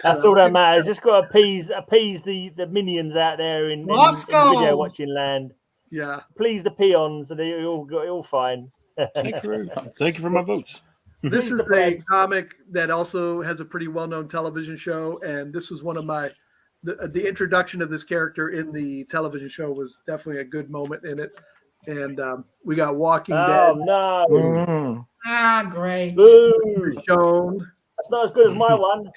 That's all that matters. Just got to appease the minions out there in Roscoe. video watching land. Yeah. Please the peons, and they all fine. Thank you for my votes. This is The a plebs. comic that also has a pretty well-known television show, and this was one of my the introduction of this character in the television show was definitely a good moment in it. And we got Walking Oh Dead. no! Ah, great. Boo! Michonne. That's not as good as my one.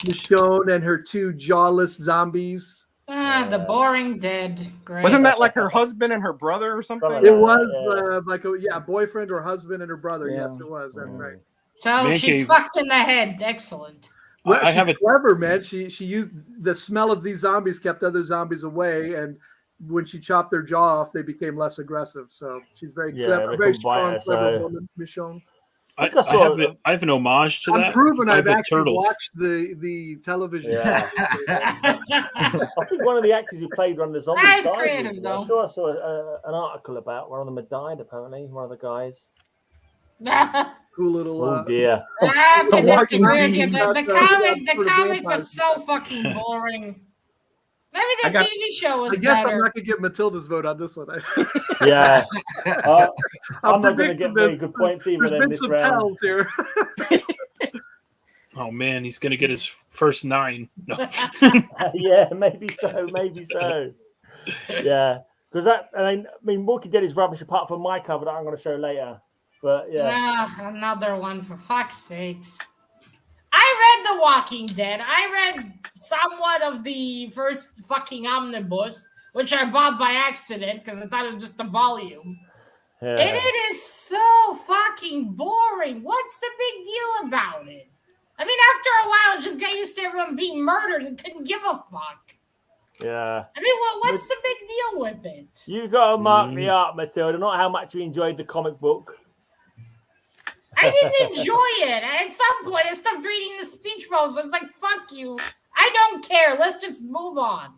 Michonne and her 2 jawless zombies. Ah, the boring dead. Great. Wasn't that like her husband and her brother or something? Something It like was like a boyfriend or husband and her brother. Yeah. Yes, it was. That's right. So Man she's cave. fucked in the head. Excellent. Well, I she's have a clever, man. She used the smell of these zombies kept other zombies away, and when she chopped their jaw off, they became less aggressive. So she's very Yeah, clever, they very couldn't bite strong, her, clever so- woman, Michonne. I, think I saw- I have an homage to that. I'm proving I I've have the actually turtles. watched the television. Yeah. I think one of the actors who played one of the zombies That is died creative, recently. though. I'm sure I saw an article about one of them had died, apparently, one of the guys. Cool little. Oh, dear. I have to The walking disagree with you. disease. The For the comic vampires. was so fucking boring. Maybe I the got- TV show was I guess I'm better. not gonna get Matilda's vote on this one. Yeah. I'm I'm not going to get predicting very this. good points either There's in been this some round. tells here. Oh man, he's gonna get his first 9. No. Yeah, maybe so, maybe so. Yeah. Because I mean, Walking Dead is rubbish apart from my cover that I'm going to show later. But yeah. Another one for fuck's sakes. I read The Walking Dead. I read somewhat of the first fucking omnibus, which I bought by accident because I thought it was just a volume. Yeah. And it is so fucking boring. What's the big deal about it? I mean, after a while, just got used to everyone being murdered and couldn't give a fuck. Yeah. I mean, what's the big deal with it? You got to mark me up, Matilda, not how much you enjoyed the comic book. I didn't enjoy it. At some point, I stopped reading the speech bubbles. I was like, "Fuck you! I don't care. Let's just move on."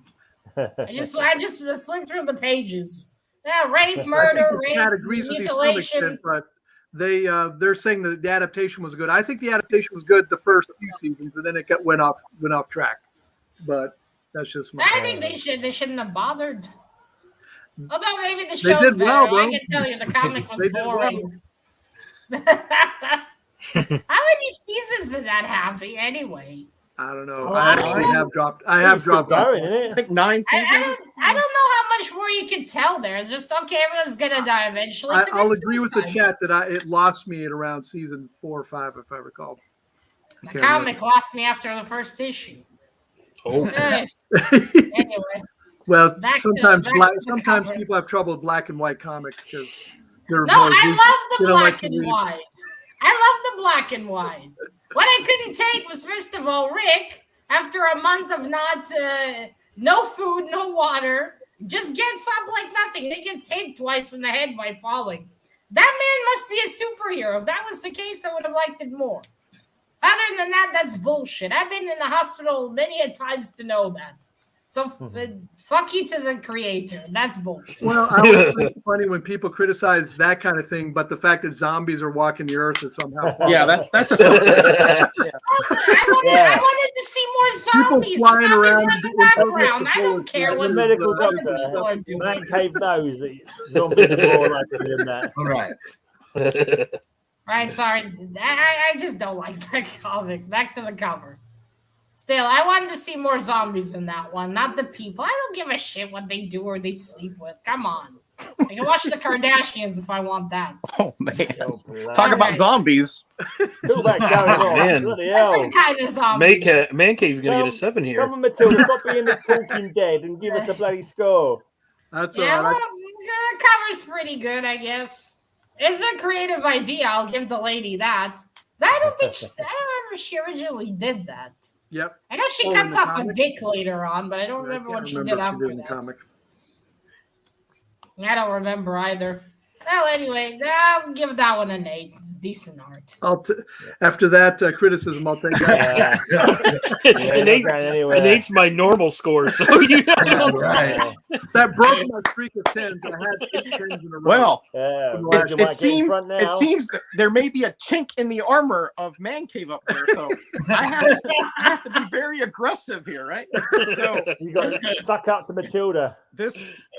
I just flipped through the pages. Yeah, rape, murder, rape, Cat agrees with you to some mutilation. extent, but they're saying that the adaptation was good. I think the adaptation was good the first few seasons, and then it went off track. But that's just my. I think they shouldn't have bothered. Although maybe the show did well, better. I though. can tell you the comic was They did well. boring. How many seasons did that have anyway? I don't know. Oh, I actually have dropped. I have It's still dropped off. going, isn't I it? think 9 seasons. I don't know how much more you can tell there. It's just okay, everyone's gonna die eventually. I'll Commit agree with the suicide. chat that it lost me at around season 4 or 5, if I recall. I The can't comic lost me after the first issue. Oh, Eh, remember. anyway, Well, Back to- sometimes back to the sometimes cover. people have trouble with black and white comics because they're no, more I visual. love the They don't like black to and read. white. I love the black and white. What I couldn't take was, first of all, Rick, after a month of no food, no water, just gets up like nothing. He gets hit twice in the head by falling. That man must be a superhero. If that was the case, I would have liked it more. Other than that, that's bullshit. I've been in the hospital many a times to know that. So fuck you to the creator. That's bullshit. Well, I always find it funny when people criticize that kind of thing, but the fact that zombies are walking the earth is somehow. Yeah, that's a. I wanted to see more zombies. People flying Zombies around are in the in background. I don't bullets, care yeah, what The medical zombies doctor, people are doing. Man Cave knows that zombies are more likely than that. All right. Right, sorry. I just don't like that comic. Back to the cover. Still, I wanted to see more zombies in that one, not the people. I don't give a shit what they do or they sleep with. Come on. I can watch the Kardashians if I want that. Oh man, Oh, bloody- talk about zombies. Cool back going on. Man. Bloody hell. Different kind of zombies. Man Cave's gonna get a 7 here. Come on, Matilda, stop being the Talking Dead and give us a bloody score. That's Yeah, all well, right. the cover's pretty good, I guess. It's a creative idea. I'll give the lady that. I don't remember she originally did that. Yep. I know she Oh, in cuts the off a comic? dick later on, but I don't remember I what can't she remember did if after in the that. comic. I don't remember either. Well, anyway, I'll give that one an 8. It's decent art. After that criticism, I'll take that. Yeah. An 8, Anyway. an 8's my normal score, so you Right. That broke my streak of 10s. I had 8 10s in a row. Well, Yeah, It- Roger might it get in seems front now. that there may be a chink in the armor of Man Cave up there, so I have to be very aggressive here, right? So You got to suck up to Matilda. this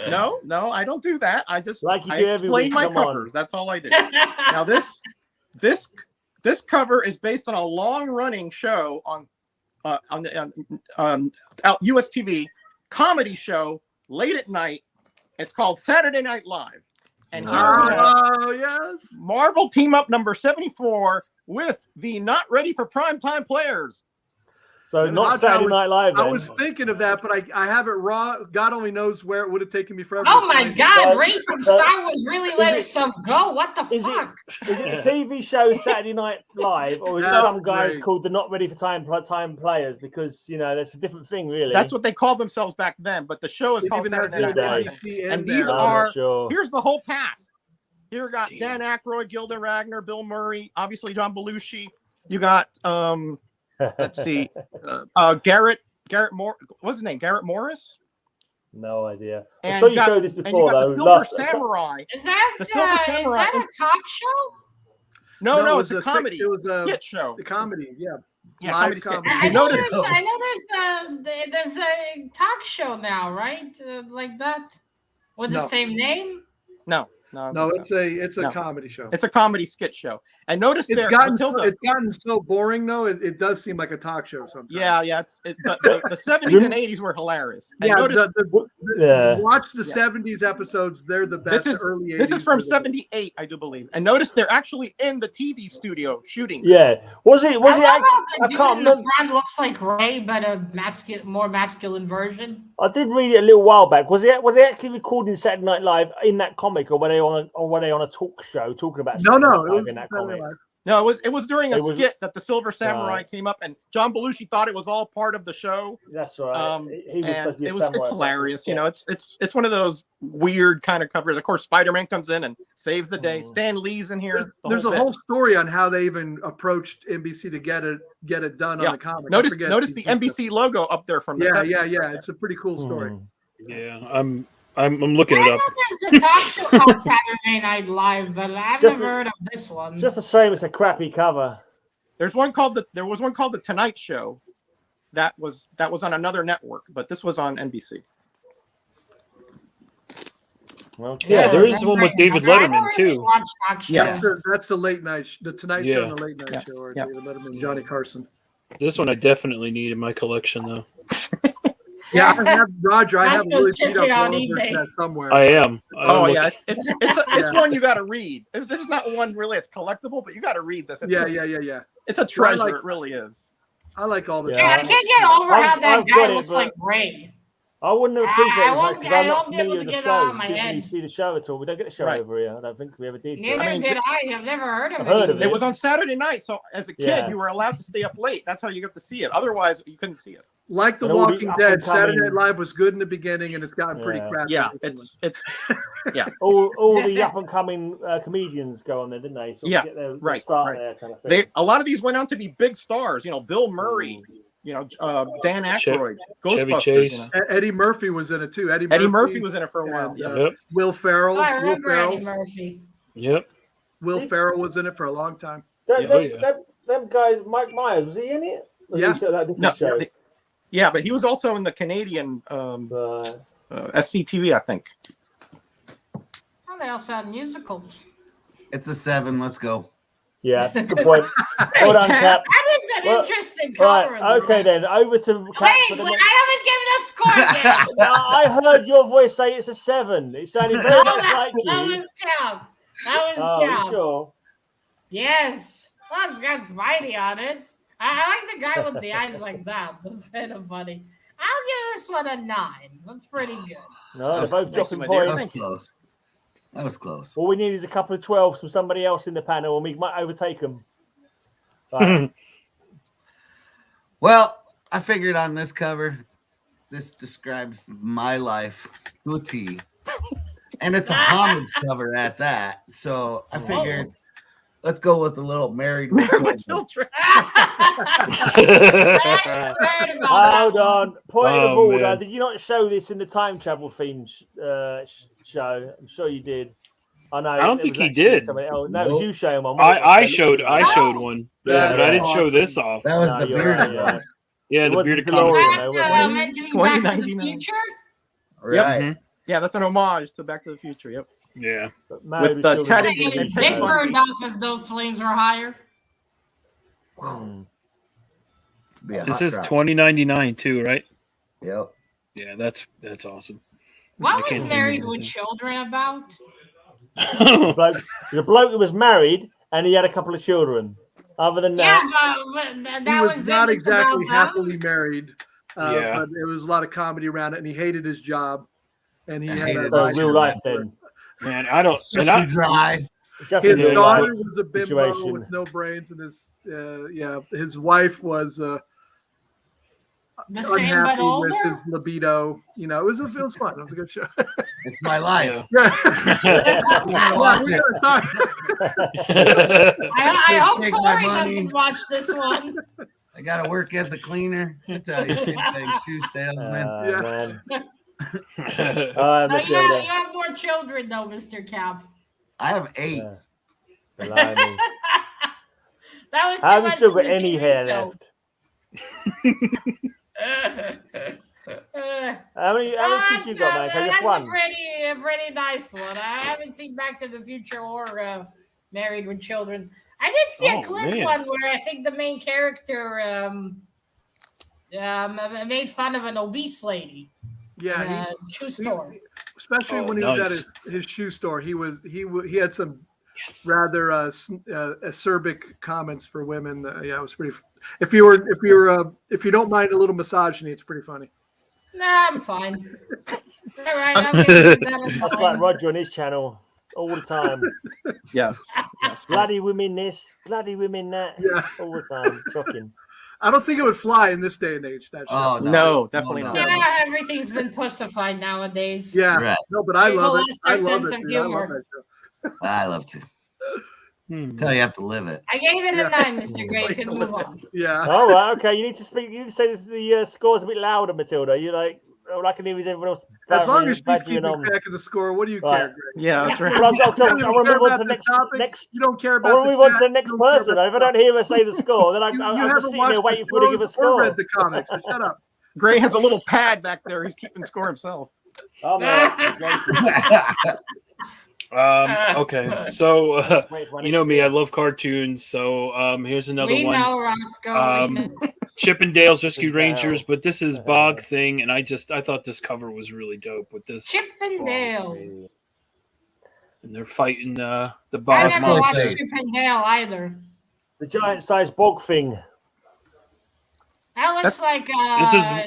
no, I don't do that. I just Like you I do every explain week, my come on. covers. That's all I do. Now this cover is based on a long-running show on US TV comedy show late at night. It's called Saturday Night Live, And here we have Oh, yes. Marvel Team Up number 74 with the not ready for primetime players. So not Saturday Night Live. I Then. was thinking of that, but I have it raw. God only knows where it would have taken me forever. Oh my God, Ray from Star Wars really let herself go. What the fuck? Is it a TV show Saturday Night Live, or is it some guys called the Not Ready for Time Players? Because that's a different thing, really. That's what they called themselves back then, but the show is called Saturday Night Live. And these are here's the whole cast. Here we got Dan Aykroyd, Gilda Ragnar, Bill Murray, obviously John Belushi. You got let's see, Garrett Moore. What's his name? Garrett Morris. No idea. And I'm sure you showed this before, though. The Silver Samurai. Is that the Silver Samurai? Is that a talk show? No, it's a comedy. It was a skit show. The comedy, yeah. Live comedy. I know there's a talk show now, right? Like that with the same name. No, it's a comedy show. It's a comedy skit show. And notice it's gotten so boring though. It does seem like a talk show sometimes. Yeah. The 70s and 80s were hilarious. And watch the 70s episodes. They're the best. Early 80s. This is from 78, I do believe. And notice they're actually in the TV studio shooting. Yeah. Was it? I can't remember. The front looks like Ray, but a more masculine version. I did read it a little while back. Was they actually recording Saturday Night Live in that comic, or were they on a talk show talking about? No, it was in that comic. No, it was during a skit that the Silver Samurai came up, and John Belushi thought it was all part of the show. That's right. It's hilarious. It's one of those weird kind of covers. Of course, Spider-Man comes in and saves the day. Stan Lee's in here. There's a whole story on how they even approached NBC to get it done on the comic. Notice the NBC logo up there from the 70s. Yeah. It's a pretty cool story. Yeah, I'm looking it up. There's a talk show called Saturday Night Live, but I've never heard of this one. Just a shame it's a crappy cover. There was one called the Tonight Show, that was on another network, but this was on NBC. Okay. Yeah, there is one with David Letterman too. Yes, that's the late night, the Tonight Show and the Late Night Show, or David Letterman, Johnny Carson. This one I definitely need in my collection, though. Yeah, I have Roger. I have really beat up one somewhere. I am. It's one you got to read. This is not one really. It's collectible, but you got to read this. Yeah. It's a treasure. It really is. I like all the. I can't get over how that guy looks like Ray. I wouldn't appreciate it because I'm not familiar with the show. Didn't you see the show at all? We don't get the show over here. I don't think we ever did. Neither did I. I've never heard of it. It was on Saturday night, so as a kid, you were allowed to stay up late. That's how you got to see it. Otherwise, you couldn't see it. Like The Walking Dead, Saturday Night Live was good in the beginning, and it's gotten pretty crappy. Yeah, it's all the up and coming comedians go on there, didn't they? So get their start there, kind of thing. A lot of these went on to be big stars. Bill Murray. Dan Aykroyd, Ghostbusters. Eddie Murphy was in it too. Eddie Murphy was in it for a while. Will Ferrell. I remember Eddie Murphy. Yep. Will Ferrell was in it for a long time. Them guys, Mike Myers, was he in it? Yeah, but he was also in the Canadian SCTV, I think. Oh, they also had musicals. It's a 7. Let's go. Yeah, good point. Hold on, Cap. That is an interesting cover. Right, okay then, over to Cap. Wait, I haven't given a score yet. I heard your voice say it's a 7. It sounded very much like you. That was Cap. That was Cap. Sure. Yes. Well, it's got Spidey on it. I like the guy with the eyes like that. That's kind of funny. I'll give this one a 9. That's pretty good. No, they're both dropping points. That was close. That was close. All we need is a couple of 12s from somebody else in the panel, and we might overtake them. Right. Well, I figured on this cover, this describes my life to a T. And it's a homage cover at that. So I figured, let's go with a little Married with Children. Hold on. Point of order. Man. Did you not show this in the time travel theme show? I'm sure you did. I know. I don't think he did. No, it was you showing one. I showed one. Yeah, but I didn't show this off. That was the bearded one. Yeah, the bearded cover. Meant to be Back to the Future? Right. Mm-hmm. Yeah, that's an homage to Back to the Future. Yep. Yeah. With the Ted and his dick burned off if those flames were higher. This is $20.99 too, right? Yep. Yeah, that's awesome. What was Married with Children about? The bloke who was married and he had a couple of children. Other than Yeah, that, but He that was not it exactly about them. happily married, Yeah. but there was a lot of comedy around it, and he hated his job, and he had a so real life then. Man, I don't. Suck And I, you dry. Just His a real daughter life was a bimbo situation. with no brains, and his wife was The same but unhappy with his older. libido. You know, it was fun. It was a good show. It's my life. Yeah. Watch it. I hope Take my Corey money. doesn't watch this one. I gotta work as a cleaner. I tell you, same thing. Shoe salesman. Yeah. Man. No, you have more children though, Mr. Cap. I have 8. Yeah. Blimey. That was too Have you much still for got the any TV hair show. left? How many kids you got, man? Just That's one. a pretty nice one. I haven't seen Back to the Future or Married with Children. I did see a clip man. one where I think the main character made fun of an obese lady in Yeah, a shoe store. especially when he was nice. at his shoe store. He had some rather acerbic comments for women. Yeah, it was pretty. If you don't mind a little misogyny, it's pretty funny. Nah, I'm fine. All right, I'm gonna leave that That's alone. like Roger on his channel all the time. Yes. Bloody women this, bloody women that. Yeah. All the time. Shocking. I don't think it would fly in this day and age. That show. Oh No, definitely No, not. Yeah, everything's been pussified nowadays. Yeah, Right. no, but I People love it. lost I their love sense it. of Dude. I love humor. that show. I love to. Tell you have to live it. I gave it a 9, Mr. Gray. Could move on. Yeah. All right, okay. You need to speak. You need to say the score's a bit louder, Matilda. You like, all I can hear is everyone else. As long as she's badgering keeping on. track of the score, what do you Right. care, Greg? Yeah, that's right. Well, I You don't want to care move on to about the this topic. next. You don't care I about want to the move on to chat. the next You don't care person. about If I don't hear her say the score, then I'm you just haven't sitting there watched waiting the for her to give a shows or score. read the comics, so shut up. Gray has a little pad back there. He's keeping score himself. Oh, man. Okay, so Wait for my you know next me, I score. love cartoons. So here's another We one. know, Roscoe. Um, Chippendales Rescue Chippendale. Rangers, but this is Bog Thing, and I thought this cover was really dope with this. Chippendale. And they're fighting the I Bog never my watched face. Chippendale either. The giant-sized bog thing. That looks like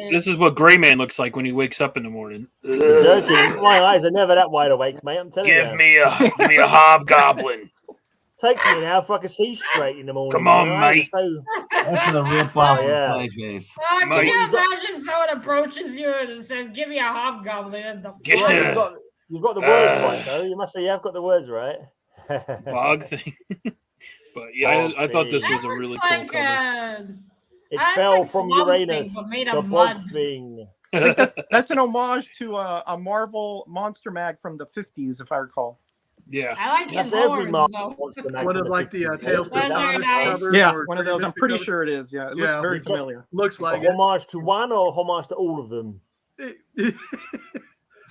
This is what Gray Man looks like when he wakes up in the morning. You're joking. My eyes are never that wide awake, mate. I'm telling Give you. me a hobgoblin. Takes me an hour for I can see straight in the morning. Come on, my eyes mate. are so- That's a rip off Yeah. of Clayface. Can Mate. you imagine someone approaches you and says, "Give me a hobgoblin"? And the Get- Well, fuck? you've got the words right, though. You must say you have got the words right. Bog Thing. But yeah, I thought this That was a looks really cool like cover. It That's fell like from Swamp Thing, Uranus. but made The of bog mud. thing. I think that's an homage to a Marvel monster mag from the 50s, if I recall. Yeah. I like his That's every horns, Marvel though. monster mag One from of the like the 50s. Tales to Those are Astonished nice. covers. Yeah, or one of those. I'm Mystic pretty covers. sure it is. Yeah, it looks Yeah. very Just- familiar. Looks A like it. homage to one or homage to all of them?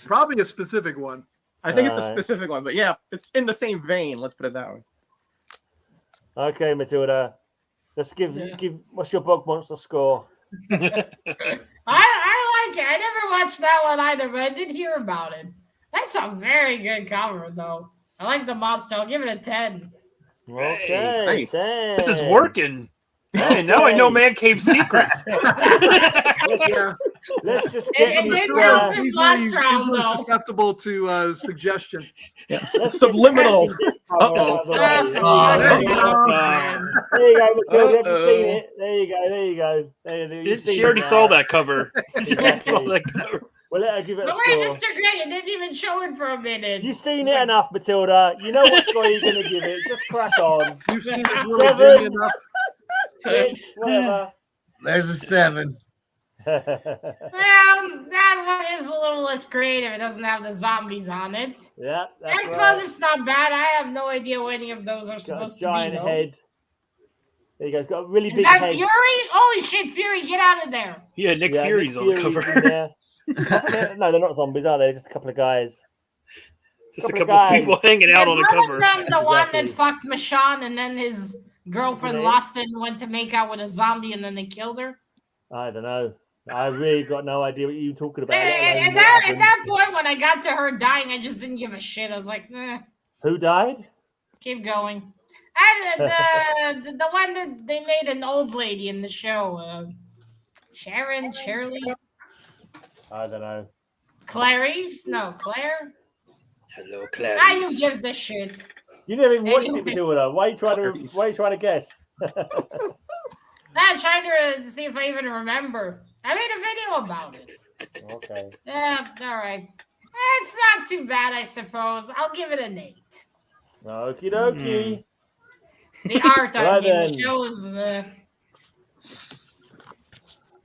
Probably a specific one. I think it's a Alright. specific one, but yeah, it's in the same vein. Let's put it that way. Okay, Matilda. Let's give what's your bog monster score? I like it. I never watched that one either, but I did hear about it. That's a very good cover, though. I like the monster. I'll give it a 10. Okay, nice. 10. This is working. Man, now I know Man Cave secrets. Let's just It get did this. help. He's last really, round, really though. susceptible to suggestion. let's Subliminal. get this cover out of the way. Oh, there you there go. There you go, Matilda. Have you Uh-oh. seen it? There you go. There you go. You've seen She already it now. saw that cover. She already Exactly. saw that cover. Well, let her give it a But wait, score. Mr. Gray, you didn't even show it for a minute. You've seen it enough, Matilda. You know what score you're going to give it. Just crack on. You've seen it little 7. Jimmy enough. 6, whatever. There's a 7. Well, that one is a little less creative. It doesn't have the zombies on it. Yeah, I that's suppose right. it's not bad. I have no idea what any of those are Got a supposed to giant be. Though. head. There you go. It's got a really Is big that head. Fury? Holy shit, Fury, get out of there. Yeah, Nick Yeah, Fury's Nick on the Fury's cover. in there. No, they're not zombies, are they? Just a couple of guys. Just a Couple of couple of guys. people hanging out Is on the one cover. of them the one that Exactly. fucked Michonne and then his girlfriend Isn't it? lost it and went to make out with a zombie and then they killed her? I don't know. I really got no idea what you're talking about. And let alone at what that happened. point, when I got to her dying, I just didn't give a shit. I was like, eh. Who died? Keep going. And the one that they made an old lady in the show. Shirley, I don't know. Clarice? No, Claire? Hello, Who Clarice. gives a shit? You never even watched Anyway. it, Matilda. Why are you trying to guess? I'm trying to see if I even remember. I made a video about it. Okay. Yeah, all right. It's not too bad, I suppose. I'll give it an 8. Okie dokie. The art, I Right mean, then. the shows.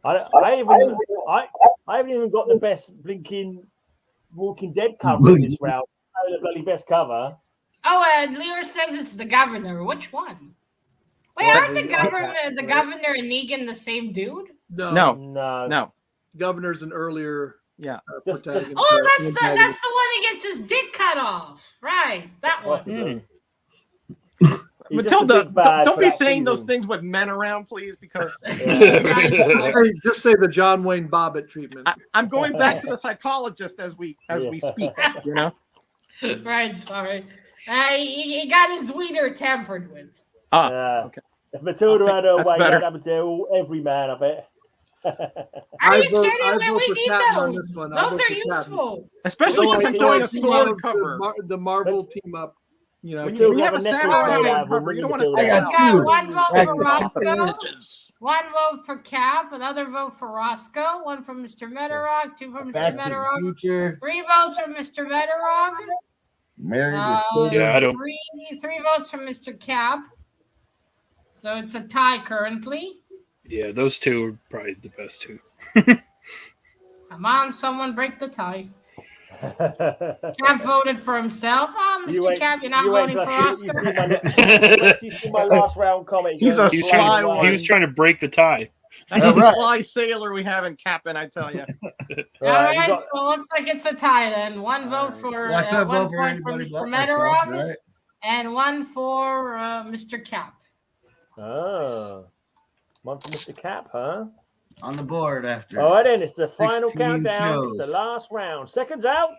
I haven't even got the best blinking Walking Dead cover in this round. The bloody best cover. Oh, and Lear says it's the governor. Which one? Wait, aren't the governor and Negan the same dude? No. Governor's an earlier protagonist. Oh, that's the one that gets his dick cut off. Right, that one. Matilda, don't be saying those things with men around, please, because just say the John Wayne Bobbitt treatment. I'm going back to the psychologist as we speak. You know. Right. Sorry. He got his wiener tampered with. Okay. If Matilda had her way, that happened to every man, I bet. Are you kidding me? We need those. Those are useful. Especially since I'm doing a solo cover. The Marvel team up. You know, when you have a samurai cover, you don't want to. I got two. One vote for Roscoe. One vote for Cap. Another vote for Roscoe. One from Mr. Metarog. 2 from Mr. Metarog. 3 votes from Mr. Metarog. Three votes from Mr. Cap. So it's a tie currently. Yeah, those two are probably the best two. Come on, someone break the tie. Cap voted for himself. Oh, Mr. Cap, you're not voting for Oscar. You see my last round comment. He's a sly one. He was trying to break the tie. That's a sly sailor we have in CapN, I tell you. All right, so it looks like it's a tie then. One vote for one point for Mr. Metarog, and one for Mr. Cap. Oh, one for Mr. Cap, huh? On the board after. All right, then it's the final 16 countdown. shows. It's the last round. Seconds out.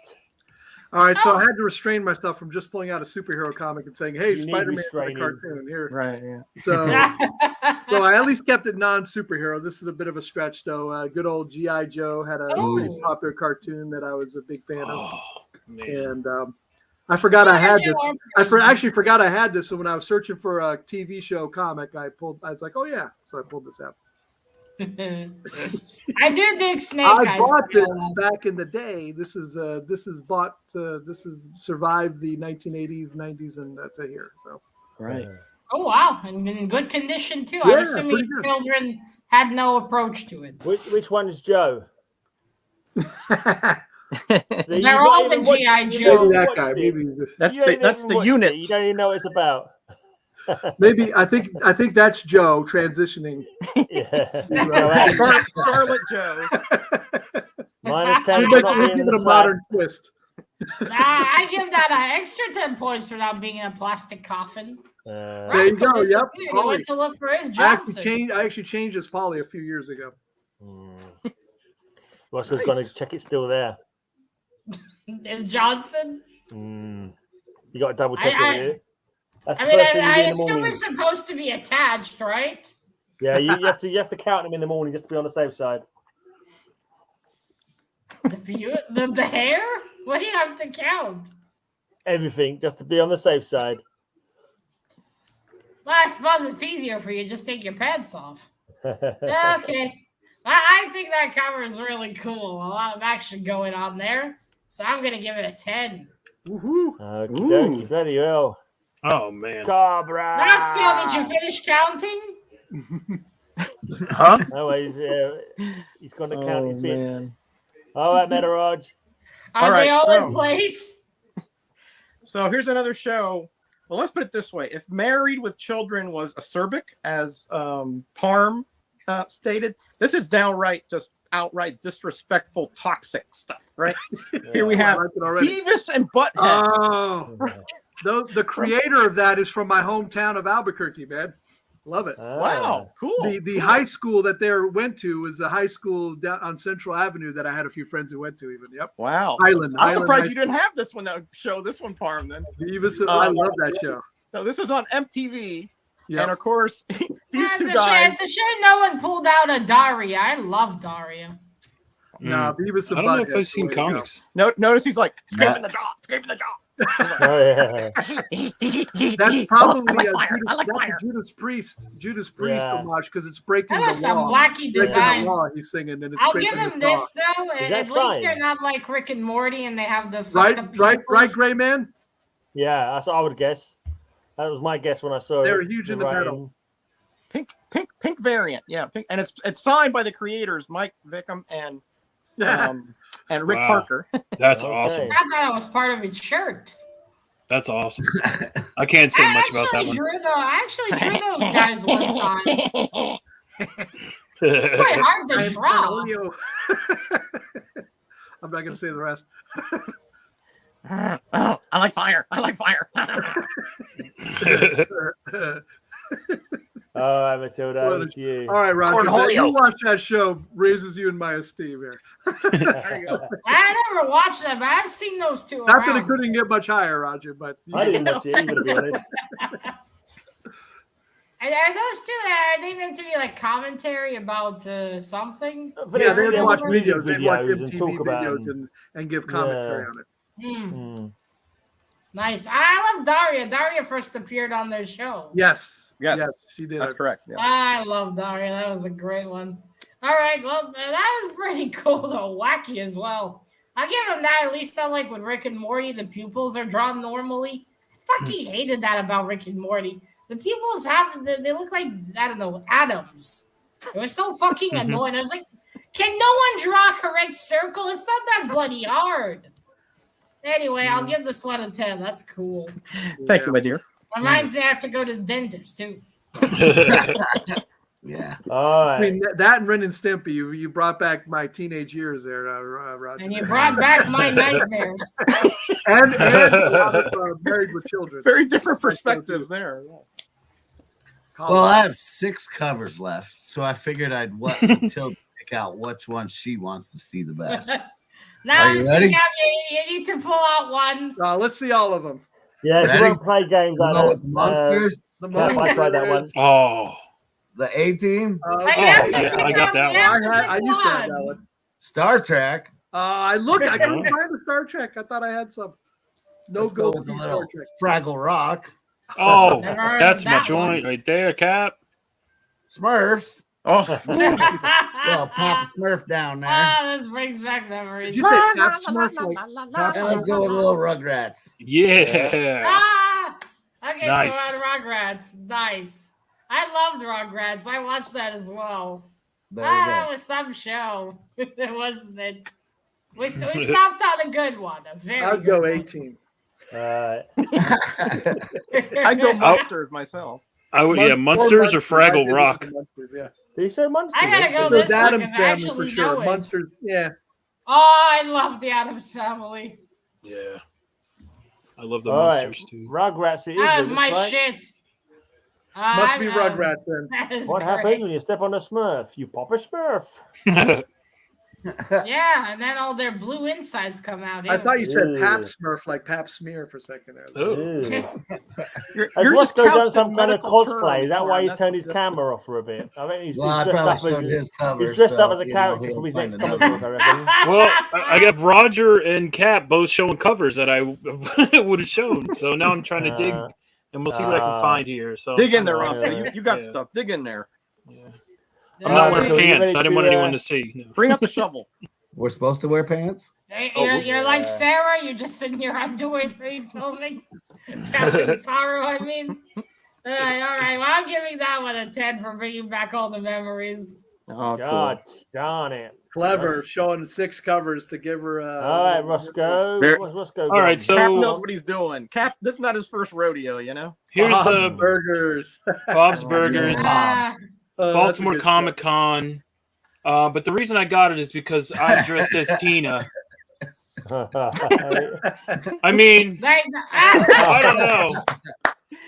All right, so I had to restrain myself from just pulling out a superhero comic and saying, "Hey, Spider-Man's in a cartoon here." Right. Yeah. So I at least kept it non-superhero. This is a bit of a stretch, though. Good old G.I. Joe had a pretty popular cartoon that I was a big fan of, and I forgot I had this. I actually forgot I had this. So when I was searching for a TV show comic, I was like, "Oh yeah!" So I pulled this out. I do dig Snake Eyes. I bought this back in the day. This is survived the 1980s, 90s, and to here. So right. Oh wow, and in good condition too. I'm assuming children had no approach to it. Which one is Joe? They're all the G.I. Joe. Maybe that guy. Maybe that's the unit. You don't even know what it's about. Maybe I think that's Joe transitioning. Scarlet Joe. Minus 10 for not being in the a modern twist. I give that an extra 10 points for not being in a plastic coffin. There you go. Yep. He went to look for his I Johnson. actually changed his poly a few years ago. Russell's going to check it's still there. Is Johnson? You got to double check it. That's the I mean, first thing you do I in the assume morning. it's supposed to be attached, right? Yeah, you have to count them in the morning just to be on the safe side. The hair? What do you have to count? Everything, just to be on the safe side. Well, I suppose it's easier for you. Just take your pants off. Okay. I think that cover is really cool. A lot of action going on there. So I'm going to give it a 10. Woohoo. Okie very well. Oh, man. Cobra. Roscoe, did you finish counting? Huh? No, he's going to count his bits. Man. All right, Metarog. Are they all in place? So here's another show. Well, let's put it this way. If Married with Children was acerbic, as Parm stated, this is outright disrespectful, toxic stuff, right? Here we have Beavis and Butthead. Oh, the creator of that is from my hometown of Albuquerque, man. Love it. Wow, cool. The high school that they went to was the high school down on Central Avenue that I had a few friends who went to. Even Wow. Highland. I'm Highland surprised High you didn't have this one show this one, Parm. Then I love that show. so this was on MTV, Yep. and of course these Yeah, two guys. It's a shame no one pulled out a Daria. I love Daria. Nah, Beavis and I don't know if Butthead I've seen the way to go. comics. Notice he's like scraping the jaw, scraping the jaw. Oh, yeah. That's probably I like fire. I like that's fire. a Judas Priest Yeah. homage because it's breaking That was the some law. wacky Breaking the designs. law, he's singing, and it's I'll give scraping him the this law. though. Is At that least fine? they're not like Rick and Morty, and they have the Right, fucked up right, pupils. Gray Man. Yeah, that's what I would guess. That was my guess when I saw it. They were huge in the metal. Pink variant, yeah, pink, and it's signed by the creators Mike Vickham and Rick Wow. Parker. That's Okay. awesome. I thought it was part of his shirt. That's awesome. I can't say much about that one. I actually drew those guys one time. Quite hard to draw. I'm not going to say the rest. Oh, I like fire. I like fire. All right, Matilda, Well, over to you. All right, Roger. Cornholio. You watch that show raises you in my esteem here. There you go. I never watched them, but I've seen those two Not that it around. couldn't get much higher, Roger, but I didn't watch it either, to be honest. And are those two? Are they meant to be like commentary about something? yeah, they Yeah, watch music videos. They watch videos and MTV talk about videos them. and give commentary on it. Hmm. Nice. I love Daria. Daria first appeared on their show. Yes, Yes. she did. That's correct. Yeah. I love Daria. That was a great one. All right. Well, that was pretty cool, though. Wacky as well. I'll give him that. At least I like with Rick and Morty, the pupils are drawn normally. I fucking hated that about Rick and Morty. The pupils they look like, I don't know, atoms. It was so fucking annoying. I was like, can no one draw a correct circle? It's not that bloody hard. Anyway, I'll give this one a 10. That's cool. Thank you, my dear. Reminds me I have to go to the dentist, too. Yeah. All I right. mean, that and Ren and Stimpy, you brought back my teenage years there, Roger. And you brought back my nightmares. and a lot of Married with Children. Very different perspectives there. Well, I have 6 covers left, so I figured I'd let Matilda pick out which one she wants to see the best. Now, Are you Mr. ready? Cap, you need to pull out one. Let's see all of them. Yeah, if you Ready? won't play games like Go that. with the monsters, The Cap, I tried that one. Oh, the A-Team, I I got that one. I used to have that one. Star Trek. I couldn't find the Star Trek. I thought I had some. No Let's go with with the the Star little Trek. Fraggle Rock. Oh, Never heard that's of my that joint right there, Cap. Smurfs. Oh, Well, Papa Smurf down there. This brings back memories. Did you say Cap Smurf? Cap And let's go with the little Rugrats. Yeah. Okay, Nice. so on Rugrats. Nice. I loved Rugrats. I watched that as well. There we That go. was some show. It wasn't it. We stopped on a good one. A very I'd good go one. 18. All right. I'd go monsters myself. I would, yeah, Monsters or Fraggle Rock. Monsters, yeah. Did you say monsters? I gotta go The this one Addams because I Family actually for sure. know it. Monsters, yeah. Oh, I love the Addams Family. Yeah. I love the All right. Monsters too. Rugrats it is. That was it my looks like. shit. Must be I know. Rugrats then. That is What great. happens when you step on a Smurf? You pop a Smurf. Yeah, and then all their blue insides come out. I thought you said Ew. Pap Smurf, like Pap Smear for a second there. Oh. Ew. You're Has just Roscoe done couched some in kind of medical cosplay? terms, Is that why Warren. he's That's- turned his that's- camera off for a bit? I think he's Well, I dressed probably up showed as his cover. he's dressed so, up as a you know, character he'll for his find next another comic book, one. I reckon. Well, I got Roger and Cap both showing covers that I would have shown. So now I'm trying to dig, and we'll see what I can find here. So Dig in there, Oh, Roscoe. yeah. You got Yeah. stuff. Dig in there. I'm not wearing so you pants. ready I didn't to, want anyone to see. No. Bring up the shovel. We're supposed to wear pants? You're like Sarah. You're just in your underwear during filming. Captain Sorrow, I mean. All right. Well, I'm giving that one a 10 for bringing back all the memories. Oh, God darn it. Clever, showing 6 covers to give her. All right, Roscoe. There- What's Roscoe? All right, got? so- Cap knows what he's doing. Cap, this is not his first rodeo, you know? Here's burgers. Bob's Burgers, Ah, Baltimore Comic Con. But the reason I got it is because I'm dressed as Tina. I mean, I don't know.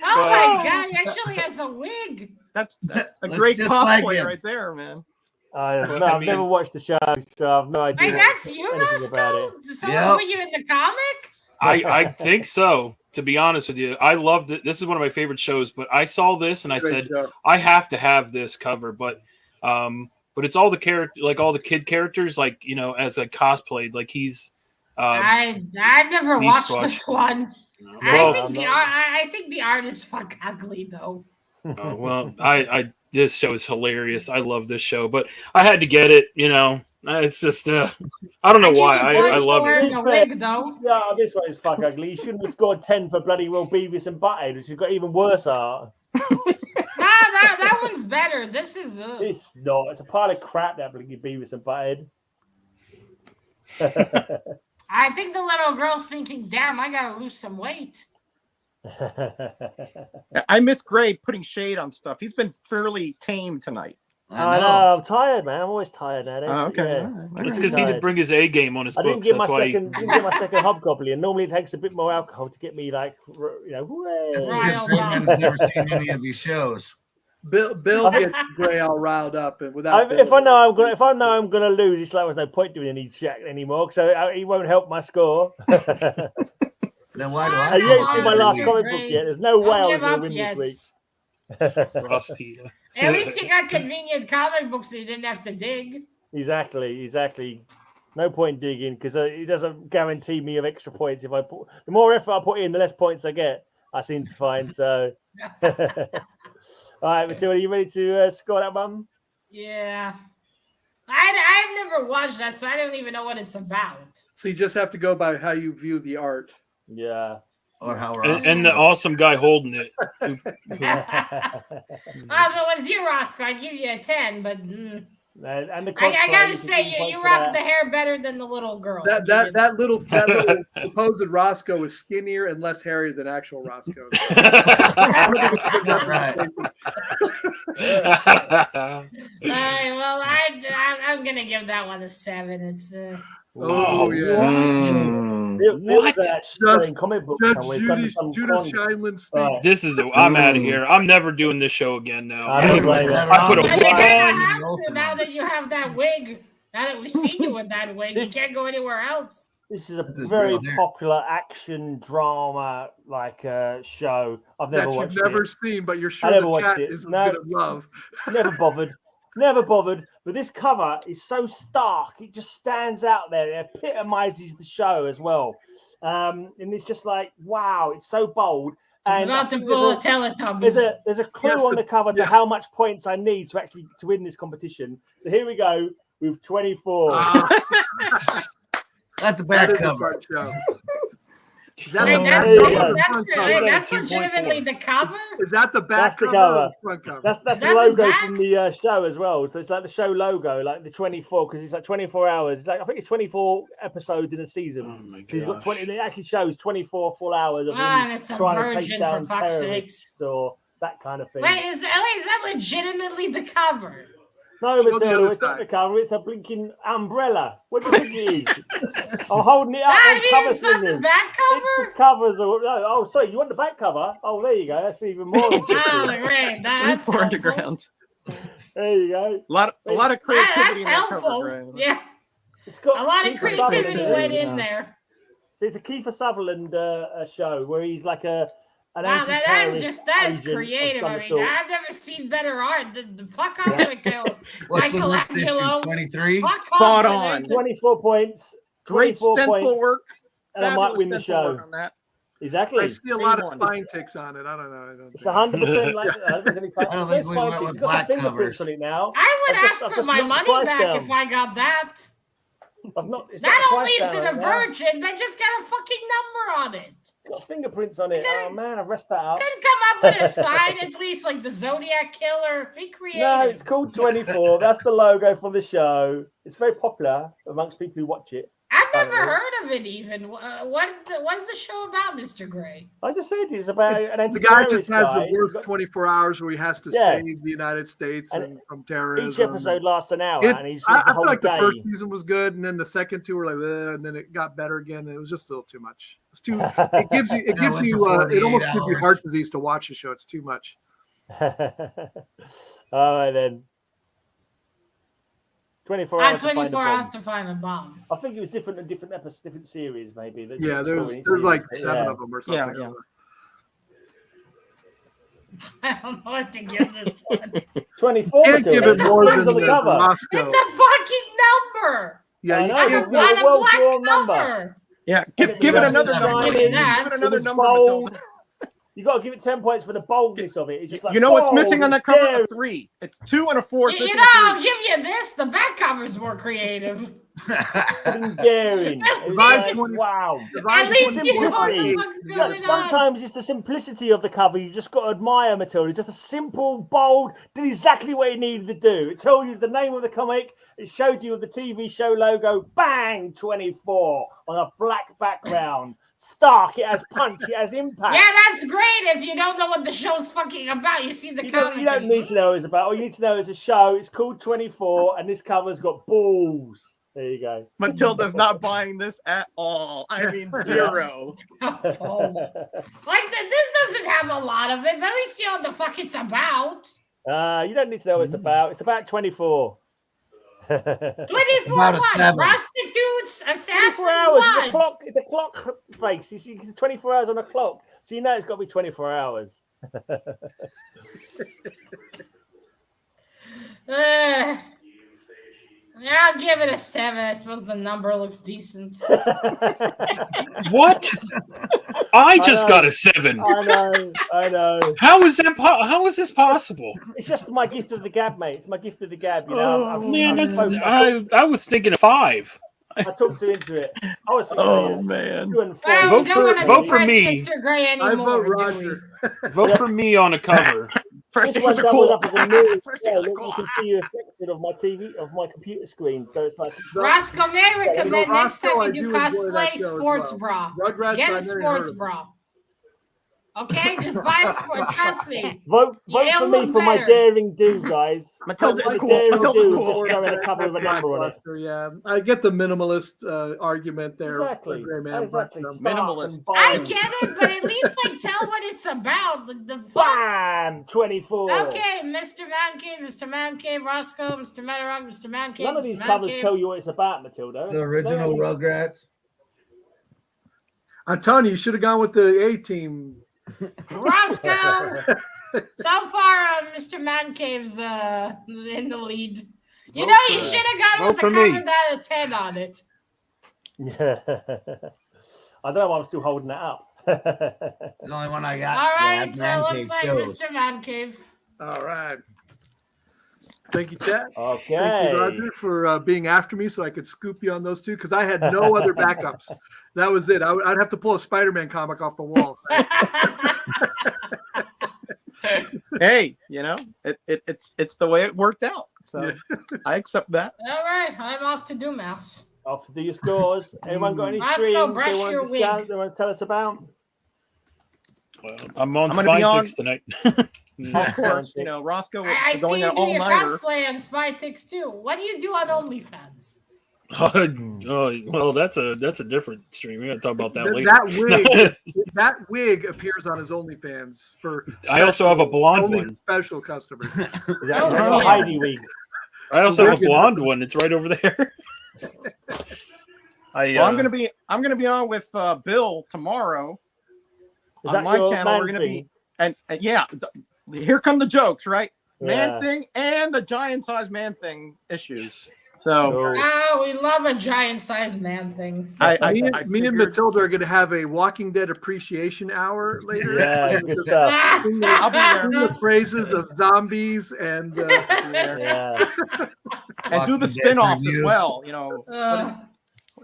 Oh my God! He actually has a wig. That's a Looks great just like cosplay him. right there, man. I've never watched the show, so I have no idea Wait, that's you, anything about it. Roscoe? Someone Yep. put you in the comic? I think so. To be honest with you, I love it. This is one of my favorite shows. But I saw this and I Great said show. I have to have this cover. But it's all the character, like all the kid characters, like as a cosplayed. Like he's. I've never Beast watched Squatch. this one. Well, I think the art is fuck ugly though. I this show is hilarious. I love this show, but I had to get it. It's just I don't know why I love it. The wig, though. Yeah, this one is fuck ugly. You shouldn't have scored 10 for bloody well Beavis and Butthead, which has got even worse art. That one's better. This is. It's not. It's a pile of crap, that bloody Beavis and Butthead. I think the little girl's thinking, "Damn, I gotta lose some weight." I miss Gray putting shade on stuff. He's been fairly tame tonight. I know. I'm tired, man. I'm always tired nowadays. Oh, okay. Yeah. All right. It's because he didn't bring his A game on his I didn't books. get That's my why. second. Didn't get my second hobgoblin. Normally, it takes a bit more alcohol to get me like, hooray. Right. Grayman's never seen any of these shows. Bill gets Gray all riled up, and without If I know I'm gonna lose, it's like there's no point doing any check anymore. So he won't help my score. Then why do You ain't seen my last Great. comic book yet. There's no way I was give gonna up win yet. this week. Rusty. At least you got convenient comic books, so you didn't have to dig. Exactly. No point digging because it doesn't guarantee me of extra points. If I put the more effort I put in, the less points I get. I seem to find so. All right, Matilda, are you ready to score that one? Yeah. I've never watched that, so I don't even know what it's about. So you just have to go by how you view the art. Yeah. Or how And the awesome guy holding it. If it was you, Roscoe, I'd give you a 10, but and the I gotta cosplay, say, you rock the hair better than the little girl. That little supposed Roscoe is skinnier and less hairy than actual Roscoe. Right. Well, I'm gonna give that one a 7. It's Oh yeah. What? Just comic book Judge somewhere. It's done Judith some Shineland speak. This is. I'm out of here. I'm never doing this show again now. I don't blame you. I put a But wig you're gonna on. have to now that you have that wig. Now that we see you with that wig, you can't go anywhere else. This is a This is very real hair. popular action drama show. I've never That watched you've never it. seen, but you're I sure never the watched chat it. is No. gonna love. Never bothered. But this cover is so stark; it just stands out there. It epitomizes the show as well, and it's just like, wow, it's so bold. It's And I about to think pull a Teletubbies. there's a clue Yes, on the cover to yeah. how much points I need to actually to win this competition. So here we go with 24. That's a That bad is a cover. fun show. Is that Wait, the that's, There you back go. cover? that's 2.4. legitimately the cover? Is that the back That's the cover? cover. Or the front cover? That's Is the that the logo back? from the show as well. So it's like the show logo, like the 24, because it's like 24 hours. It's like I think it's 24 episodes in a season. Oh my He's got gosh. 20. It actually shows 24 full hours of Ah, him and it's a trying to take virgin, down for fuck's terrorists or that kind of thing. Wait, is that legitimately the cover? No, Show the Matilda, other it's not the side. cover. It's a blinking umbrella. What do you think it is? I'm holding it up. I on mean, cover it's not the slingers. back It's the cover? covers. Or, no, oh, sorry, you want the back cover? Oh, there you go. That's even more Oh, interesting. great. That's Pour helpful. underground. There you go. A lot of creativity That's in that helpful. cover, Gray. Yeah, It's got a lot of Kiefer creativity Sutherland went it. in there. So it's a Kiefer Sutherland show where he's like an Wow, that is anti-terrorist agent of creative. some I mean, sort. I've never seen better art. The fuck off with What's the next issue? Michelangelo. 23? Fuck Spot off with on. this. 24 points. Great 24 stencil points, work. and I might Fabulous win the stencil work show. on that. Exactly. I see a lot of A1. spine ticks on it. I don't know. It's 100% like there's any I don't think we went with It's got some black fingerprints covers. on it now. I would I've ask just- I've for just my knocked the money price back down. if I got that. It's Not got the only price is it down a right now. virgin, but just got a fucking number on it. It's got fingerprints on it. Okay. Oh man, I rest that up. Couldn't come up with a sign at least like the Zodiac Killer. Be creative. No, it's called 24. That's the logo for the show. It's very popular amongst people who watch it. I've never Oh. heard of it even. What's the show about, Mr. Gray? I just said it's about an The guy anti-terrorist just has guy. the worst 24 hours where he has to Yeah. save the United States And from terrorism. Each episode lasts an hour, It- and he's I the feel whole like day. the first season was good, and then the second two were like, and then it got better again. And it was just a little too much. It's too. It gives you. It Yeah, gives it went you. to It 48 almost gives you hours. heart disease to watch the show. It's too much. All right then. 24 hours. 24 hours to find a bomb. I think it was different in different episodes, different series, maybe. Yeah, there's like 7 of them or something. Yeah. I don't know what to give this one. 24. Can't give it more than the cover. It's a fucking number. Yeah, you I know, can't but On give a it a black well-drawn number. cover. Yeah, give it another number. Give it another number, Matilda. You got to give it 10 points for the boldness of it. It's just like, You know what's missing on that cover? daring. A 3. It's 2 and a 4. You know, I'll give you this. The back cover's more creative. Daring. Like, wow. At least you know what Simplicity. the fuck's going on. Sometimes it's the simplicity of the cover. You just got to admire, Matilda. Just a simple, bold, did exactly what it needed to do. It told you the name of the comic. It showed you the TV show logo. Bang, 24 on a black background. Stark. It has punch. It has impact. Yeah, that's great if you don't know what the show's fucking about. You see the comic. You don't need to know what it's about. All you need to know is a show. It's called 24, and this cover's got balls. There you go. Matilda's not buying this at all. I mean, 0. Balls. Like this doesn't have a lot of it, but at least you know what the fuck it's about. You don't need to know what it's about. It's about 24. 24 About a what? 7. Prostitutes, 24 assassins, hours. what? It's a clock face. It's 24 hours on a clock. So you know it's got to be 24 hours. Yeah, I'll give it a 7. I suppose the number looks decent. What? I just got a 7. I know. How is that? How is this possible? It's just my gift of the gab, mate. It's my gift of the gab. You know, I was thinking a 5. I talked her into it. I was thinking, Oh, man. 2 and 4. Well, Vote we don't want to vote for depress me. Mr. Gray I anymore, vote do we? Roger. Vote for me on a cover. First This one stickers are doubles cool. up as a mirror. First Yeah, stickers are look, cool. you can see a reflection of my TV, of my computer screen. So it's like Roscoe may recommend next Roscoe, time I you do do enjoy cosplay that show as sports well. bra. Rugrats, Get I a never sports heard of bra. Okay, just buy a sport. Trust me. vote It'll for me look for my better. daring do, guys. Matilda My is cool. daring Matilda's do, cool. just throwing a cover with a number on it. Yeah, I get the minimalist argument there. Exactly. Gray Man, Exactly. but, Minimalist. I get it, but at least like tell what it's about. The fuck. Bam! 24. Okay, Mr. Man Cave, Roscoe, Mr. Metarog, Mr. Man Cave. None of these Mr. Man covers Cave. tell you what it's about, Matilda. The original Rugrats. I'm telling you should have gone with the A team. Roscoe. So far, Mr. Man Cave's in the lead. You know, you should have gone with the for cover me. that had a 10 on it. Yeah. I don't know why I'm still holding that up. The only one I got. All right, Slab so Man it looks Cave like shows. Mr. Man Cave. All right. Thank you, Chat. Okay. Thank you, Roger, for being after me so I could scoop you on those two because I had no other backups. That was it. I'd have to pull a Spider-Man comic off the wall. Hey, you know, it's the way it worked out. So I accept that. All right, I'm off to do math. Off to do your scores. Anyone got any Roscoe, streams brush they want your to discuss? wig. They want to tell us about? Well, I'm on I'm gonna be on- Spine tonight. Of course, you know, Roscoe I is see going you an do your all-nighter. cosplay on Spytix too. What do you do on OnlyFans? Well, that's a different stream. We gotta talk about that later. That wig appears on his OnlyFans for. I also have a blonde only one. special customers. Is that Oh, that's a yeah. Heidi wig? I also have a blonde one. It's right over there. Well, I'm gonna be on with Bill tomorrow Is on that my your channel. man We're gonna thing? be and here come the jokes, right? Man Yeah. thing and the giant size man thing issues. So Oh. Oh, we love a giant-sized man thing. Me I and figured- Matilda are going to have a Walking Dead appreciation hour later. Yeah, good stuff. I'll be there. Sing the praises of zombies and Yeah. and do the Walking Dead spin-offs as review. well. You know,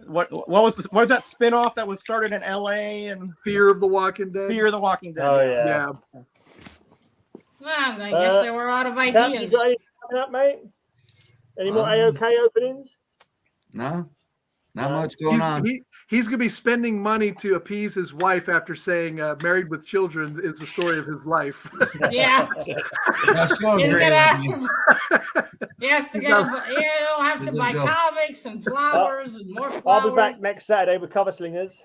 what was that spin-off that was started in LA and Fear of the Walking Dead. Fear the Walking Dead? Oh yeah. Yeah. Well, I guess they were out of Cap, you ideas. got anything coming up, mate? Any more AOK openings? No, not much going on. He's going to be spending money to appease his wife after saying Married with Children is the story of his life. Yeah. That's so He's great. gonna have to, he has to get he'll have to Let's buy go. comics and flowers and more flowers. I'll be back next Saturday with Cover Slingers.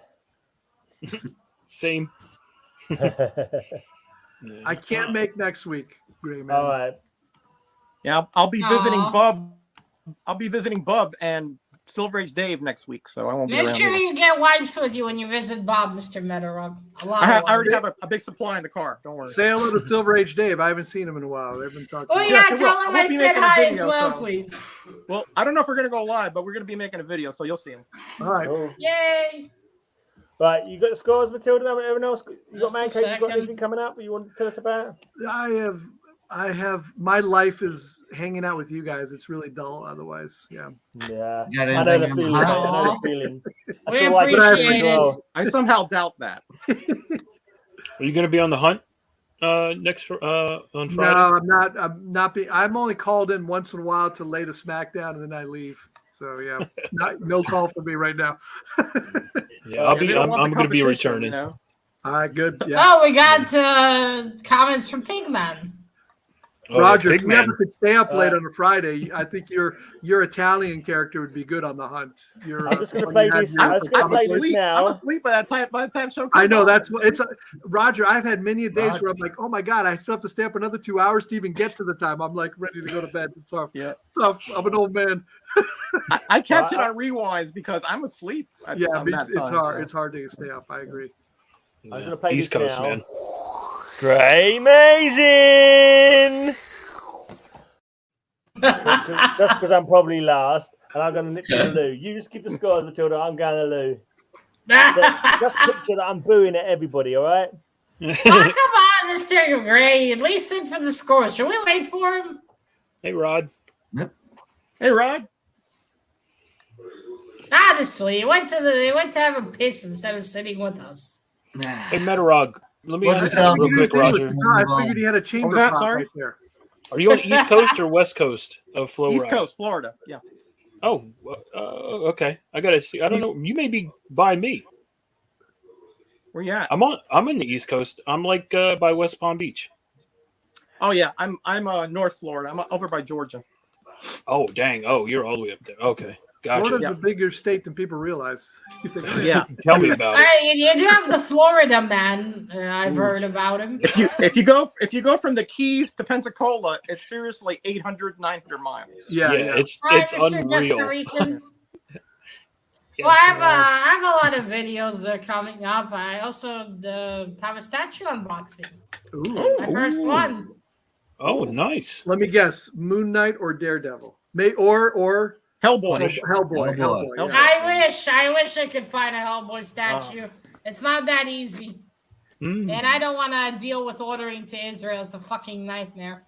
Same. Yeah. I can't make next week, Gray Man. All right. Yeah, I'll be visiting Aw. Bub. I'll be visiting Bub and Silver Age Dave next week, so I won't be Make around. sure either. you get wipes with you when you visit Bob, Mr. Metarog. I already have a big supply in the car. Don't worry. Say hello to Silver Age Dave. I haven't seen him in a while. They've been talking. Oh Yes, yeah, I will. tell I him won't I be said making a hi as video, well, so- please. Well, I don't know if we're gonna go live, but we're gonna be making a video, so you'll see him. All right. Cool. Yay! Right, you got the scores, Matilda. Everyone else, you got Just a Man Cave. You got second. anything coming up? You want to tell us about? I have. My life is hanging out with you guys. It's really dull otherwise. Yeah. Yeah, Got I know the anything feeling. in mate. mind? I know the feeling. I We feel like it's appreciate as well. I somehow doubt that. Are you going to be on the hunt next on Friday? No, I'm not. I'm only called in once in a while to lay the smackdown, and then I leave. So yeah, no call for me right now. Yeah, I'll be. They don't I'm want the going to be competition, returning. You know? All right, good. Yeah. Oh, we got comments from Pigman. Oh, Roger, yeah, if you ever could stay up late Uh, on a Friday, I think your Italian character would be good on the hunt. I'm just gonna play this. I'm just gonna play this I'm now. asleep by the time show comes I know on. that's what it's. Roger, I've had many days where I'm like, oh my god, I still have to stay up another 2 hours to even get to the time. I'm like ready to go to bed. It's tough. Yeah. It's tough. I'm an old man. I catch it on rewinds because I'm asleep. Yeah, on that it's time, hard. so. It's hard to stay up. I agree. I'm Yeah, gonna play East this Coast, now. man. Great, amazing. Just because I'm probably last, and I'm gonna nip to the loo. You just keep the scores, Matilda. I'm going to the loo. But just picture that I'm booing at everybody. All right. Oh, come on, Mr. Gray. At least sit for the score. Should we wait for him? Hey, Rod. Hey, Rod. Honestly, he went to have a piss instead of sitting with us. Hey, Metarog. Let me We'll ask just you tell real him quick, you just Roger. No, I figured he had a chamber that? pot Sorry? right there. Are you on the East Coast or West Coast of Flow East Ride? Coast, Florida. Yeah. Oh, okay. I gotta see. I don't know. You may be by me. Where you at? I'm in the East Coast. I'm like by West Palm Beach. Oh yeah, I'm North Florida. I'm over by Georgia. Oh dang! Oh, you're all the way up there. Okay, gotcha. Florida's Yeah. a bigger state than people realize. You think, Yeah. Tell me about it. Hey, you do have the Florida man. I've heard about him. If you go from the Keys to Pensacola, it's seriously 800, 900 miles. yeah. It's Hi, it's Mr. Costa unreal. Rican. Yes, Well, I have a lot of videos coming up. I also have a statue unboxing. Ooh. My first one. Oh, nice. Let me guess: Moon Knight or Daredevil? Or Hellboy. Hellboy. Hellboy. Yeah. I wish I could find a Hellboy statue. It's not that easy. Mm. And I don't want to deal with ordering to Israel. It's a fucking nightmare.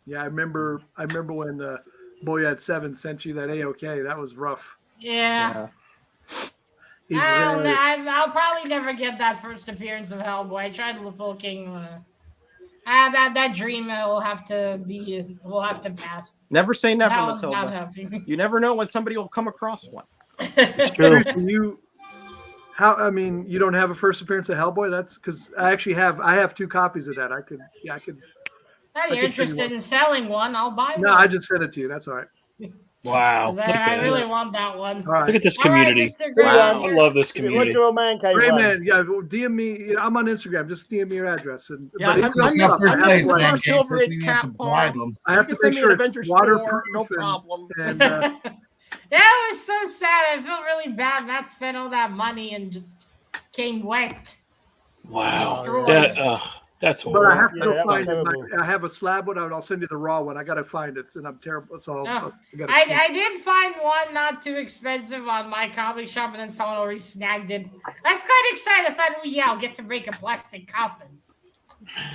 Yeah, I remember when Boyad 7 sent you that AOK. That was rough. Yeah. He's, I'll probably never get that first appearance of Hellboy. I tried looking. That dream will have to pass. Never say never, That one's not Matilda. happening. You never know when somebody will come across one. It's true. you don't have a first appearance of Hellboy? That's because I have 2 copies of that. I could. If you're could send you interested one. in selling one, I'll buy No, one. I just sent it to you. That's all right. Wow. 'Cause Look I at really that. want that one. All right. Look at this All right, community. Mr. Gray. Wow. I love this What's community. your old man cave? Great one? man, yeah. Well, DM me. I'm on Instagram. Just DM me your address. And Yeah, but it's I'm good not stuff. first I have place, to, man. like, Silver Age You have to Cap bribe Farm. them. I have to You can make send me sure an it's Avenger waterproof. store, no and- problem. And, That was so sad. I felt really bad. Matt spent all that money and just came wet. Wow. Destroyed. That's but I horrible. have to Yeah, go that was find it. terrible. I have a slab one. I'll send you the raw one. I gotta find it, and I'm terrible. It's all. No. I gotta- I did find one not too expensive on my comic shop, and then someone already snagged it. I was quite excited. I thought, oh yeah, I'll get to make a plastic coffin.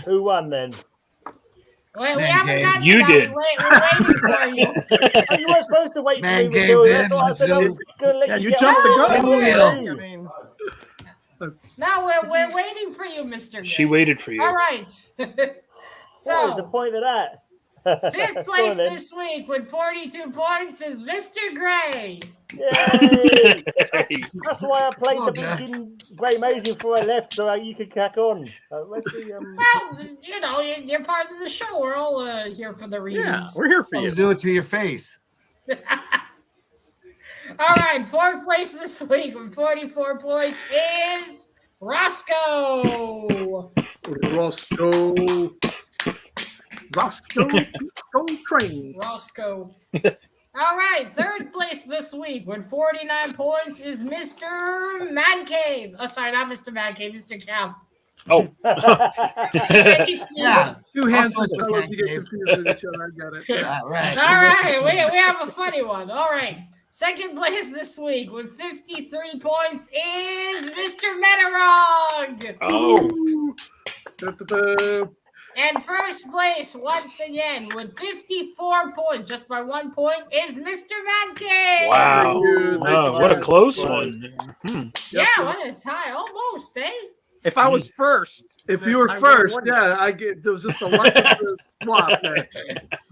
Who won then? Wait, we Man haven't cave. got You to did. We're waiting for you. Oh, you weren't supposed to wait Man for me, cave Matilda. in, That's what I let's said. I do was going to let Yeah, you you get jumped the on. gun. Wheel. I mean, No, we're waiting for you, Mr. Gray. She waited for you. All right. What was the So, point of that? fifth Go place on, then. this week with 42 points is Mr. Gray. Yay! Hey. That's why I played Oh, the God. blinking Great Amazing before I left, so you could crack on. Where's the, Well, you know, you're part of the show. We're all here for the yeah, readings. we're here for You you. do it to your face. All right, fourth place this week with 44 points is Roscoe. Roscoe Train. Roscoe. All right, third place this week with 49 points is Mr. Man Cave. Oh, sorry, not Mr. Man Cave, Mr. Cav. Oh. Yeah. Two handsome Also fellows, Man you get Cave. confused with each other. I got it. Yeah. All right. All right, we have a funny one. All right. Second place this week with 53 points is Mr. Metarog. Oh. Da-da-da. And first place, once again, with 54 points, just by 1 point, is Mr. Man Cave. Wow. Thank you. Wow, what a close one. Yeah, what a tie. Almost, eh? If I was first, If then you were I would've first, won yeah, I get there was just a luck of the swap there.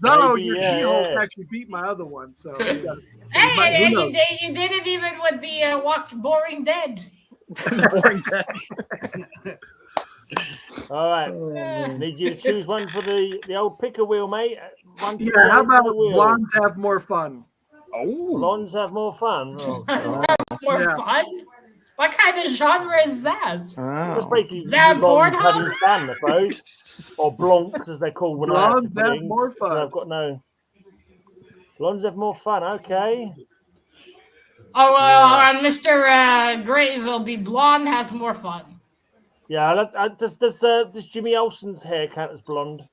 No, Maybe, your yeah, She-Hulk yeah. actually beat my other one, so you got- Hey, who and knows? you did it even with the Boring Dead. Boring dead. All right. Uh, Need you to choose one for the old picker wheel, mate. One for Yeah, the how old about picker wheel. blondes have more fun? Oh. Blondes have more fun. Oh, God. more Yeah. fun? What kind of genre is that? That's Oh. basically Is that blondes Pornhub? having fun, I suppose. Or blonks, as they're called when Blondes I have have more fun. I've got no. Blondes have more fun. Okay. Oh, Yeah. and Mr. Gray's will be blonde has more fun. Yeah. Does Jimmy Olsen's hair count as blonde?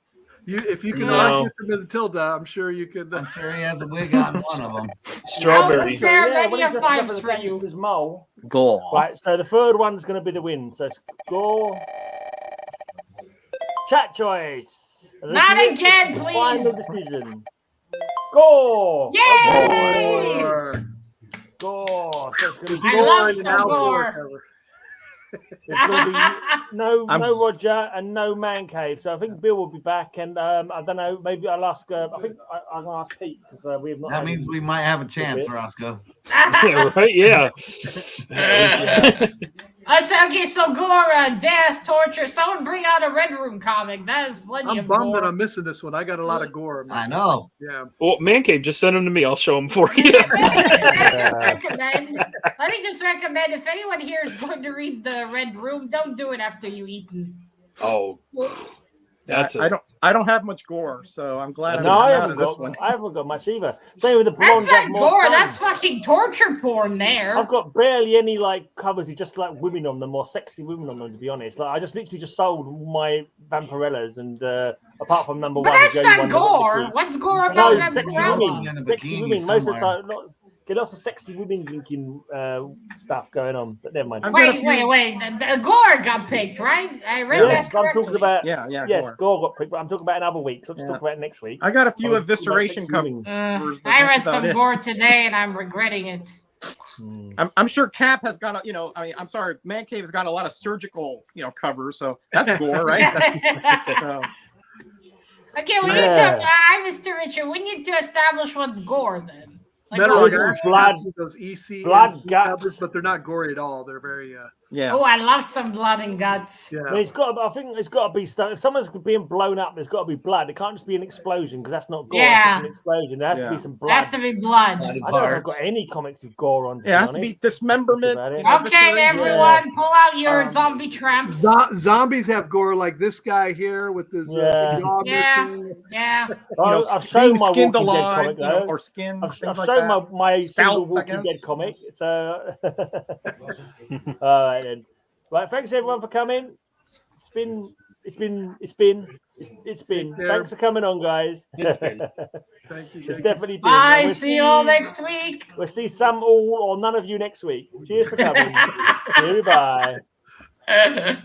If you can No. argue from Matilda, I'm sure you could. I'm sure he has a wig on one of them. Strawberry. There are Yeah, many when he of dresses up fives as a for you. gangster's mole. Goal. Right. So the third one's going to be the win. So score. Chat choice. And this Not is it. again, Final please. decision. Gore. Yay! Or Gore. So it's going to be I Gore love and some Al Gore. cover. There's going to be no I'm no s- Roger and no Man Cave. So I think Bill will be back, and I don't know. Maybe I'll ask. I think I'm going to ask Pete because we have not. That had means him. we might have a chance, Roscoe. Yeah, right? Yeah. So Gore, death, torture. Someone bring out a Red Room comic. That is plenty I'm of bummed that gore. I'm missing this one. I got a lot of gore. I know. Yeah. Well, Man Cave, just send them to me. I'll show them for you. Let me just recommend if anyone here is going to read the Red Room, don't do it after you eaten. Oh, that's I don't have much gore, so I'm glad No, I'm I out haven't of this got. one. I haven't got much either. Same with the That's blondes have not more gore. fun. That's fucking torture porn there. I've got barely any like covers with just like women on them or sexy women on them. To be honest, like I just literally just sold all my Vampirellas, and apart from number But one, that's the only not one that got gore. the key. What's gore No, about it's sexy Vampirella? women. women. In a Sexy bikini women. Most of the somewhere. time, get lots of sexy women linking stuff going on. But never mind. I've got a Wait. The gore got picked, right? I read Yes, that I'm correctly. talking about. Yeah, Yes, gore. Gore got picked, but I'm talking about another week. So I'm just Yeah. talking about next week. I got a few I was talking about evisceration sexy covers. women. but I read that's about some it. gore today, and I'm regretting it. I'm sure Cap has got I'm sorry, Man Cave has got a lot of surgical, covers, so that's gore, right? So, Okay, we need to. Mr. Richard, we need to establish what's gore then. Metal Blood- blood, those EC blood and guts. covers, but they're not gory at all. They're very yeah. Oh, I love some blood and guts. I mean, yeah. it's got. I think it's got to be stuff. If someone's being blown up, there's got to be blood. It can't just be an explosion because that's not gore. It's Yeah. just an explosion. There has to Yeah. be some It blood. has to be blood. Body I don't know if I've parts. got any comics with gore on. To Yeah, it has be to be honest. dismemberment. About it. Okay, evisceration. everyone, pull out your zombie tramps. Zombies have gore, like this guy here with his Yeah. jaw Yeah. missing. Yeah. I've shown being my skinned Walking Dead alive, comic though. or skin. I've things like shown that. my single Scalped, I Walking Dead guess. comic. So, all right then. Right, thanks everyone for coming. It's been. Thanks for coming on, guys. It's been. Thank you. It's Thank you. definitely been. Bye. And we'll See you all next week. We'll see some, all, or none of you next week. Cheers for coming. See you. Bye.